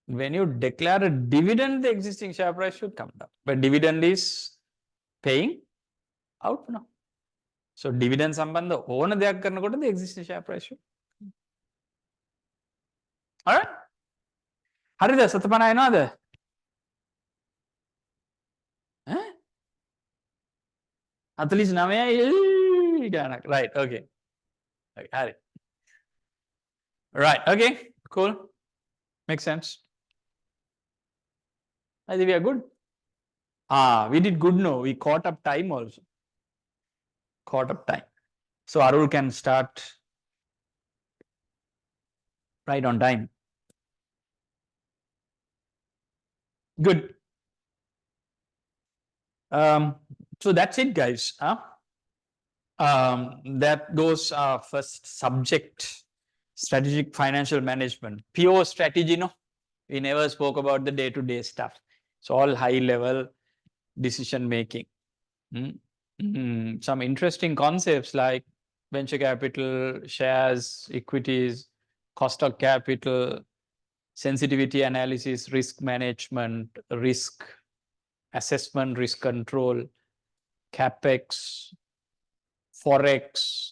When you declare a dividend, the existing share price should come down. But dividend is paying out now. So dividend සම්බන්ධ ඕන දෙයක් කරනකොට the existing share price should. Alright? හරිද? 750 එනවද? ඈ? 49යි ගානක්. Right, okay. Okay, හරි. Right, okay, cool. Makes sense. I think we are good. We did good no. We caught up time also. Caught up time. So Arul can start right on time. Good. So that's it, guys. That those are first subject, strategic financial management. Pure strategy, no? We never spoke about the day-to-day stuff. It's all high-level decision making. Some interesting concepts like venture capital, shares, equities, cost of capital, sensitivity analysis, risk management, risk assessment, risk control, capex, forex,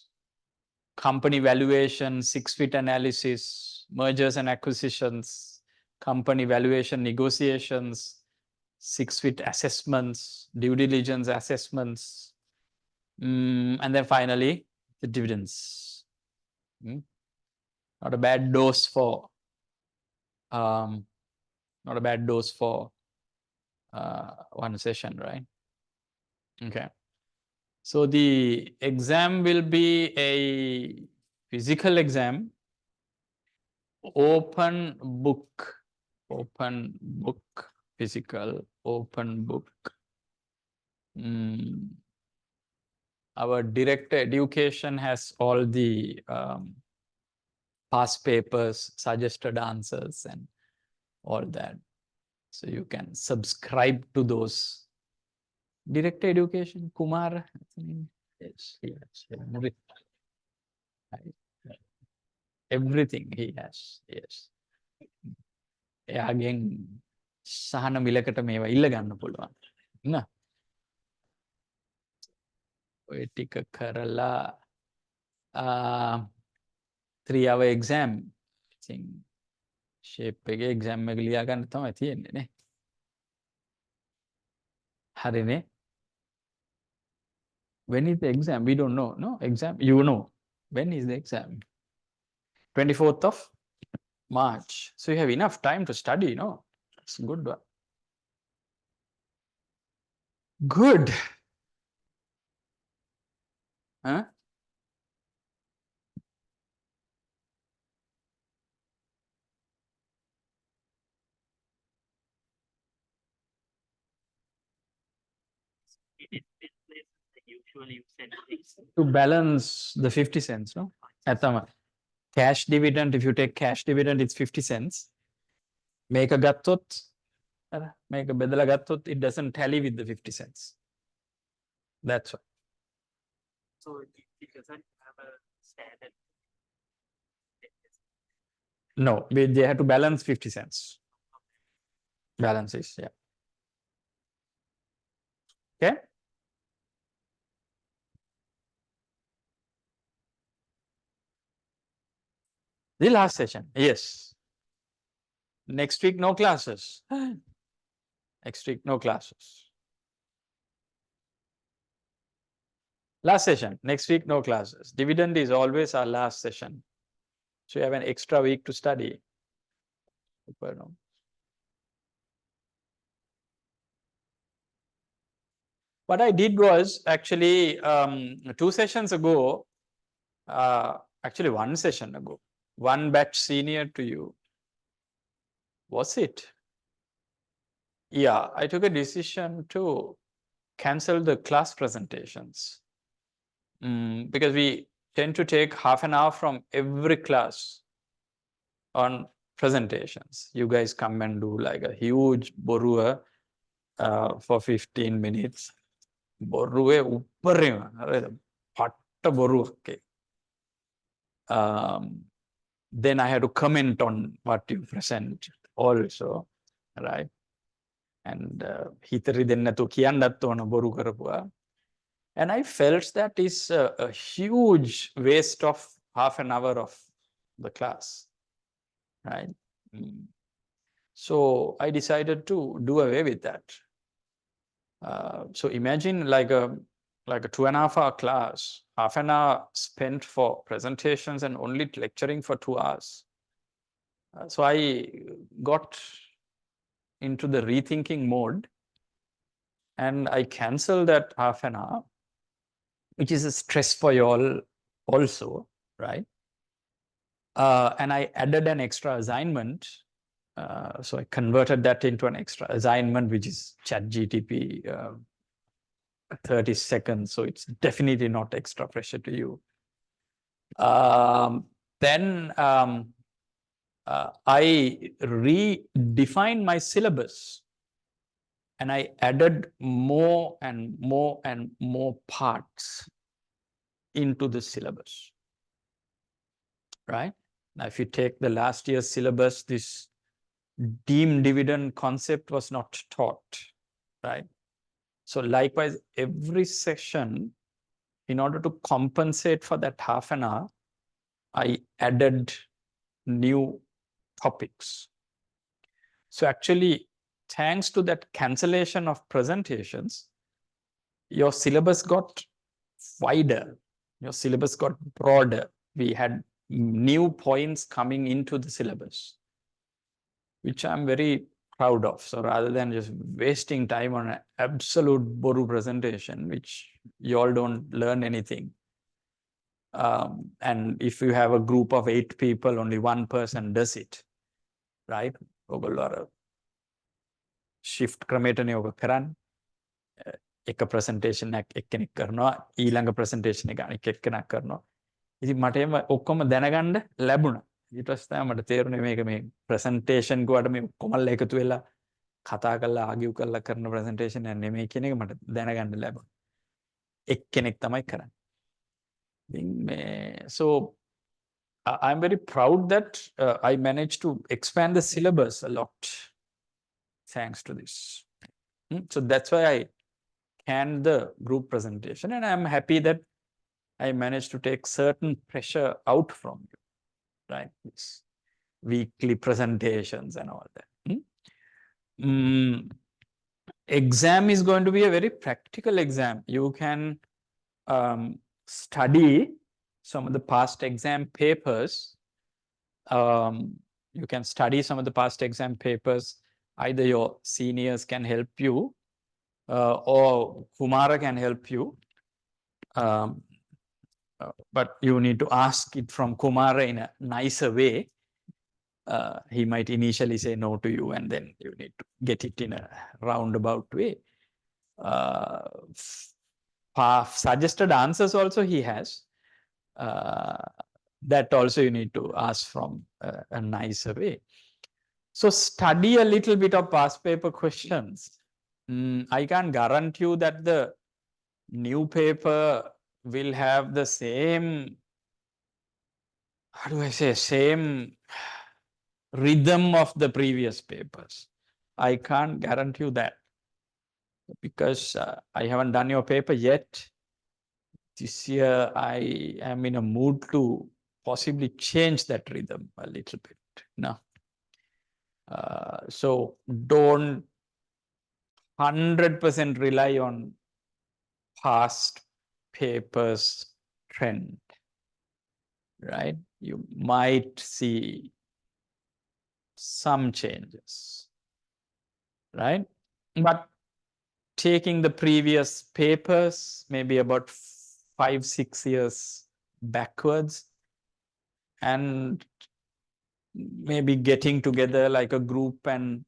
company valuation, 6-feet analysis, mergers and acquisitions, company valuation negotiations, 6-week assessments, due diligence assessments, and then finally the dividends. Not a bad dose for not a bad dose for one session, right? Okay. So the exam will be a physical exam, open book, physical, open book. Our direct education has all the past papers, suggested answers, and all that. So you can subscribe to those. Direct education, Kumar. Yes, everything he has. Yes. එයාගෙන් සහන මිලකට මේවා ඉල්ල ගන්න පුළුවන්. න? ඔය ටික කරලා 3-hour exam. ඉතින් shape එකේ exam එක ලියා ගන්න තමයි තියෙන්නේ නේ. හරිනේ. When is the exam? We don't know. No exam. You know. When is the exam? 24th of March. So you have enough time to study, no? That's a good one. Good. Huh? To balance the 50 cents, no? Cash dividend, if you take cash dividend, it's 50 cents. Make a gatot, make a bedala gatot, it doesn't tally with the 50 cents. That's why. So it doesn't have a standard. No, they have to balance 50 cents. Balances, yeah. Okay. The last session, yes. Next week, no classes. Next week, no classes. Last session, next week, no classes. Dividend is always our last session. So you have an extra week to study. What I did was actually 2 sessions ago, actually 1 session ago, 1 batch senior to you. Was it? Yeah, I took a decision to cancel the class presentations because we tend to take half an hour from every class on presentations. You guys come and do like a huge borua for 15 minutes. Borue upparima, patta boru. Then I had to comment on what you present also, right? And hitari dennatu kiyannat ona boru karapuwa. And I felt that is a huge waste of half an hour of the class, right? So I decided to do away with that. So imagine like a 2.5 hour class, half an hour spent for presentations and only lecturing for 2 hours. So I got into the rethinking mode and I canceled that half an hour, which is a stress for you all also, right? And I added an extra assignment. So I converted that into an extra assignment, which is ChatGTP 30 seconds. So it's definitely not extra pressure to you. Then I redefined my syllabus and I added more and more and more parts into the syllabus, right? Now, if you take the last year's syllabus, this deemed dividend concept was not taught, right? So likewise, every session, in order to compensate for that half an hour, I added new topics. So actually, thanks to that cancellation of presentations, your syllabus got wider, your syllabus got broader. We had new points coming into the syllabus, which I'm very proud of. So rather than just wasting time on an absolute boru presentation, which you all don't learn anything. And if you have a group of 8 people, only one person does it, right? Shift ක්‍රමයටනේ ඔක කරන්නේ. එක presentation එකක් එක්කෙනෙක් කරනවා, ඊළඟ presentation එක අනික් එක්කෙනෙක් කරනවා. ඉතින් මට එහෙම ඔක්කොම දැනගන්න ලැබුණා. ඊට පස්සේ තමයි මට තේරුනේ මේක මේ ප්‍රසන්ටේෂන් කෝඩ මේ කොමල් එකතු වෙලා කතා කරලා ආගියු කරලා කරන ප්‍රසන්ටේෂන් එක නෙමෙයි කියන එක මට දැනගන්න ලැබුණා. එක්කෙනෙක් තමයි කරන්නේ. ඉතින් මේ so I'm very proud that I managed to expand the syllabus a lot thanks to this. So that's why I canned the group presentation, and I'm happy that I managed to take certain pressure out from you, right? This weekly presentations and all that. Exam is going to be a very practical exam. You can study some of the past exam papers. You can study some of the past exam papers. Either your seniors can help you or Kumara can help you. But you need to ask it from Kumara in a nicer way. He might initially say no to you, and then you need to get it in a roundabout way. Suggested answers also he has. That also you need to ask from a nicer way. So study a little bit of past paper questions. I can't guarantee you that the new paper will have the same, how do I say, same rhythm of the previous papers. I can't guarantee you that because I haven't done your paper yet. This year I am in a mood to possibly change that rhythm a little bit. No. So don't 100% rely on past papers trend, right? You might see some changes, right? But taking the previous papers, maybe about 5-6 years backwards, and maybe getting together like a group and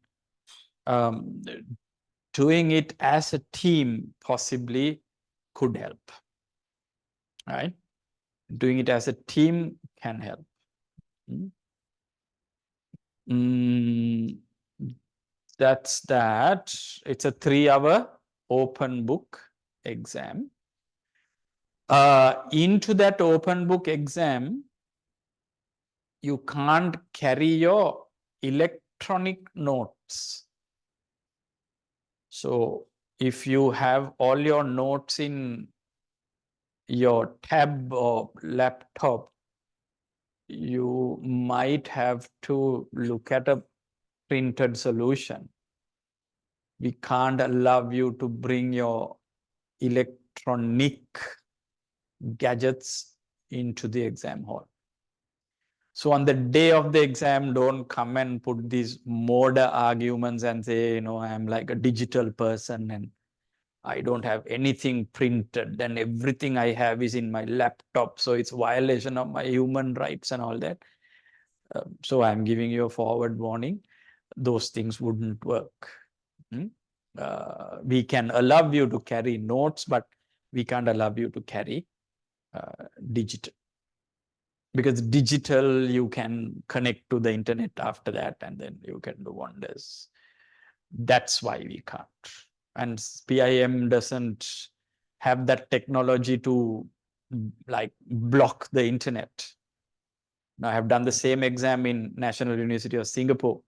doing it as a team possibly could help, right? Doing it as a team can help. That's that. It's a 3-hour open book exam. Into that open book exam, you can't carry your electronic notes. So if you have all your notes in your tab or laptop, you might have to look at a printed solution. We can't allow you to bring your electronic gadgets into the exam hall. So on the day of the exam, don't come and put these murder arguments and say, you know, I'm like a digital person and I don't have anything printed and everything I have is in my laptop. So it's violation of my human rights and all that. So I'm giving you a forward warning. Those things wouldn't work. We can allow you to carry notes, but we can't allow you to carry digital. Because digital, you can connect to the internet after that, and then you can do wonders. That's why we can't. And PIM doesn't have that technology to like block the internet. Now, I have done the same exam in National University of Singapore,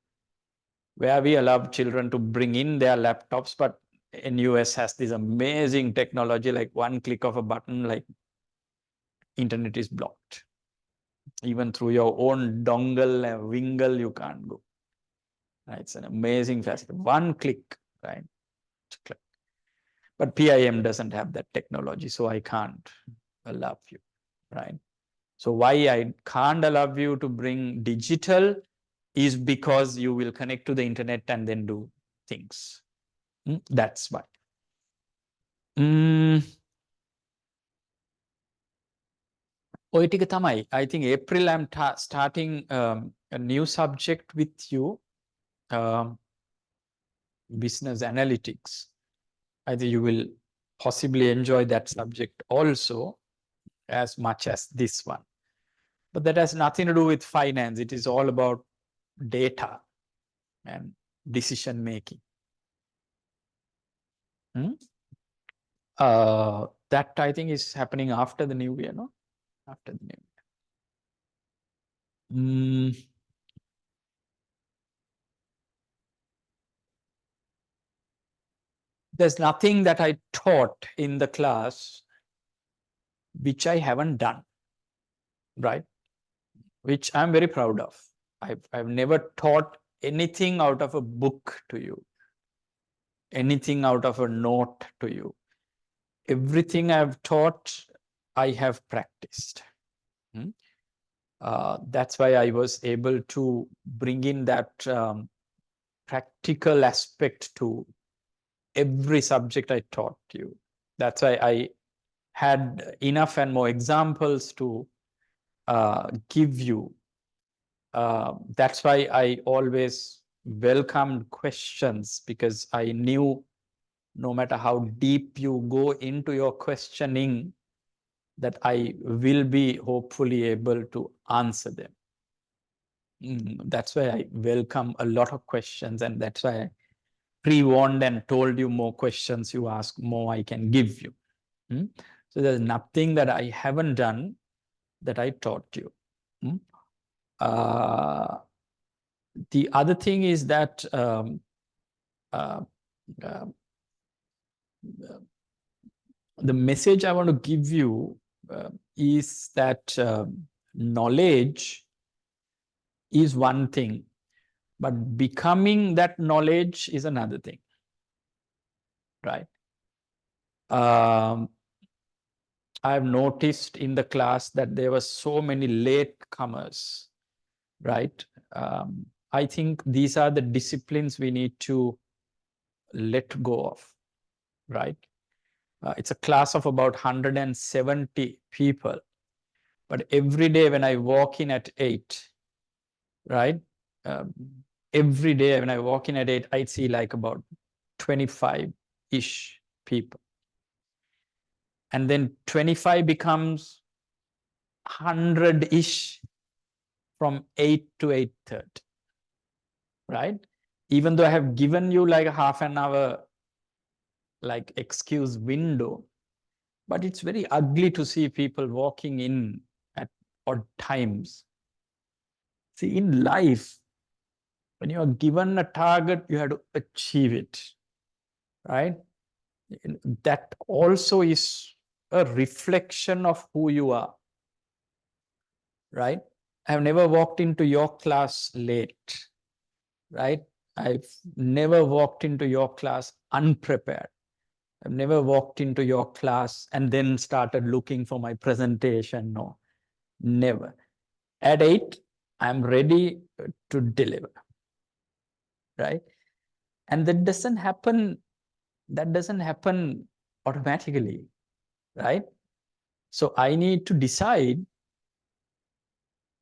where we allow children to bring in their laptops, but NUS has this amazing technology, like one click of a button, like internet is blocked. Even through your own dongle and wingle, you can't go. Right? It's an amazing facility. One click, right? Click. But PIM doesn't have that technology, so I can't allow you, right? So why I can't allow you to bring digital is because you will connect to the internet and then do things. That's why. ඔය ටික තමයි. I think April I'm starting a new subject with you, business analytics. I think you will possibly enjoy that subject also as much as this one. But that has nothing to do with finance. It is all about data and decision making. That I think is happening after the new year, no? After the new year. There's nothing that I taught in the class which I haven't done, right? Which I'm very proud of. I've never taught anything out of a book to you, anything out of a note to you. Everything I've taught, I have practiced. That's why I was able to bring in that practical aspect to every subject I taught you. That's why I had enough and more examples to give you. That's why I always welcomed questions, because I knew no matter how deep you go into your questioning, that I will be hopefully able to answer them. That's why I welcome a lot of questions, and that's why I pre-warned and told you more questions you ask, more I can give you. So there's nothing that I haven't done that I taught you. The other thing is that the message I want to give you is that knowledge is one thing, but becoming that knowledge is another thing, right? I've noticed in the class that there were so many latecomers, right? I think these are the disciplines we need to let go of, right? It's a class of about 170 people. But every day when I walk in at 8, right? Every day when I walk in at 8, I see like about 25-ish people. And then 25 becomes 100-ish from 8 to 8:30, right? Even though I have given you like a half an hour like excuse window, but it's very ugly to see people walking in at odd times. See, in life, when you are given a target, you have to achieve it, right? That also is a reflection of who you are, right? I have never walked into your class late, right? I've never walked into your class unprepared. I've never walked into your class and then started looking for my presentation. No, never. At 8, I'm ready to deliver, right? And that doesn't happen automatically, right? So I need to decide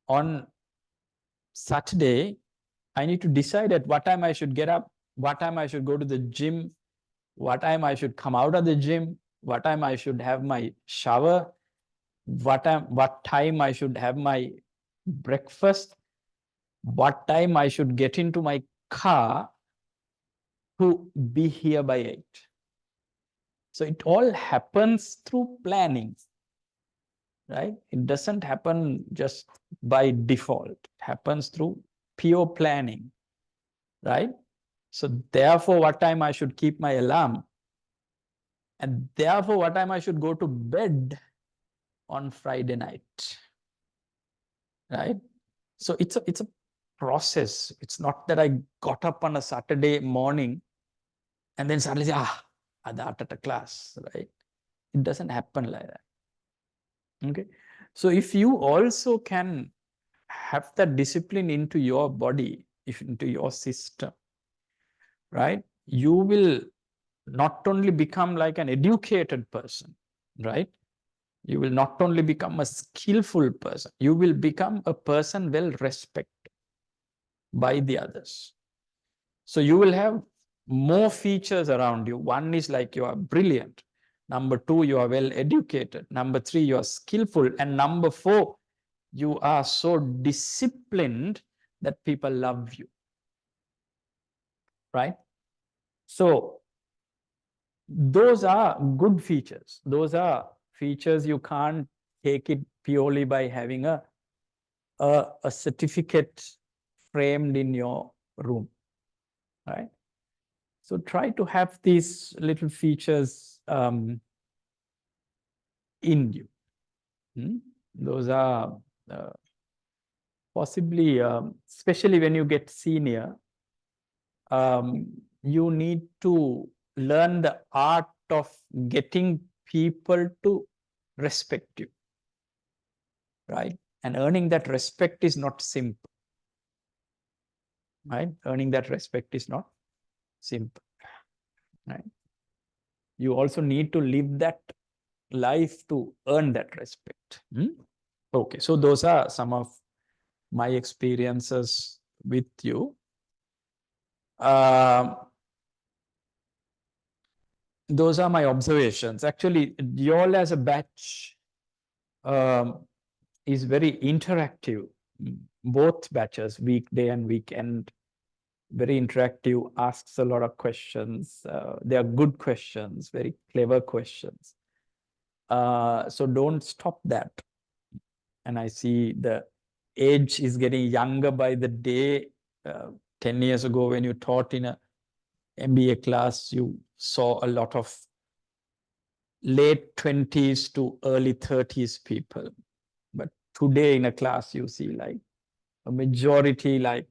on Saturday, I need to decide at what time I should get up, what time I should go to the gym, what time I should come out of the gym, what time I should have my shower, what time I should have my breakfast, what time I should get into my car to be here by 8. So it all happens through planning, right? It doesn't happen just by default. It happens through pure planning, right? So therefore, what time I should keep my alarm, and therefore what time I should go to bed on Friday night, right? So it's a process. It's not that I got up on a Saturday morning and then suddenly say, at a class, right? It doesn't happen like that. Okay. So if you also can have that discipline into your body, into your system, right? You will not only become like an educated person, right? You will not only become a skillful person, you will become a person well respected by the others. So you will have more features around you. One is like you are brilliant. Number two, you are well educated. Number three, you are skillful. And number four, you are so disciplined that people love you, right? So those are good features. Those are features you can't take it purely by having a certificate framed in your room, right? So try to have these little features in you. Those are possibly, especially when you get senior, you need to learn the art of getting people to respect you, right? And earning that respect is not simple, right? Earning that respect is not simple, right? You also need to live that life to earn that respect. Okay, so those are some of my experiences with you. Those are my observations. Actually, y'all as a batch is very interactive. Both batches, weekday and weekend, very interactive, asks a lot of questions. They are good questions, very clever questions. So don't stop that. And I see the age is getting younger by the day. 10 years ago, when you taught in a MBA class, you saw a lot of late 20s to early 30s people. But today in a class, you see like a majority like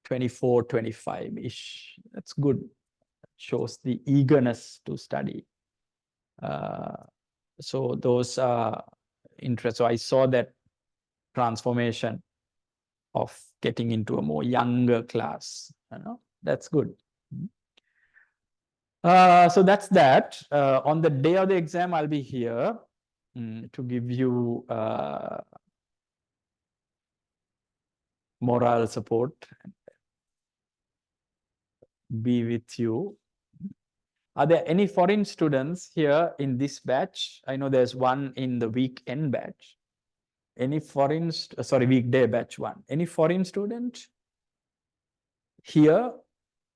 24, 25-ish. That's good. That shows the eagerness to study. So those are interesting. So I saw that transformation of getting into a more younger class. That's good. So that's that. On the day of the exam, I'll be here to give you moral support, be with you. Are there any foreign students here in this batch? I know there's one in the weekend batch. Any foreign, weekday batch one. Any foreign student here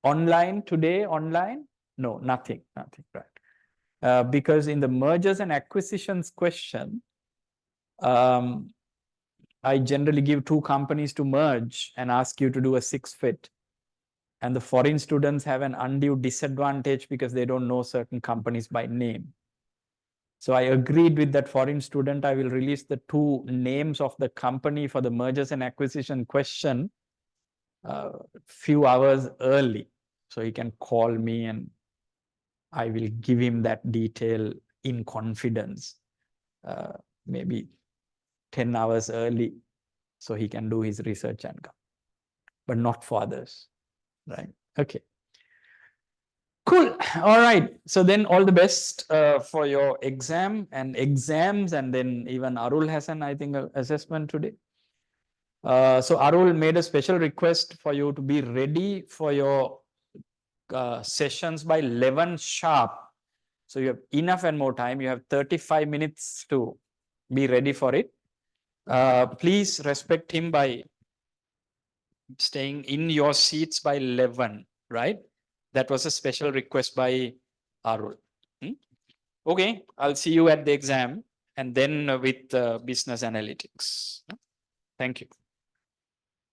online today, online? No, nothing, right? Because in the mergers and acquisitions question, I generally give 2 companies to merge and ask you to do a 6-fit. And the foreign students have an undue disadvantage because they don't know certain companies by name. So I agreed with that foreign student. I will release the 2 names of the company for the mergers and acquisition question few hours early. So he can call me and I will give him that detail in confidence, maybe 10 hours early, so he can do his research and come, but not for others, right? Okay. Cool. All right. So then all the best for your exam and exams, and then even Arul has an, I think, assessment today. So Arul made a special request for you to be ready for your sessions by 11 sharp. So you have enough and more time. You have 35 minutes to be ready for it. Please respect him by staying in your seats by 11, right? That was a special request by Arul. Okay, I'll see you at the exam and then with business analytics. Thank you.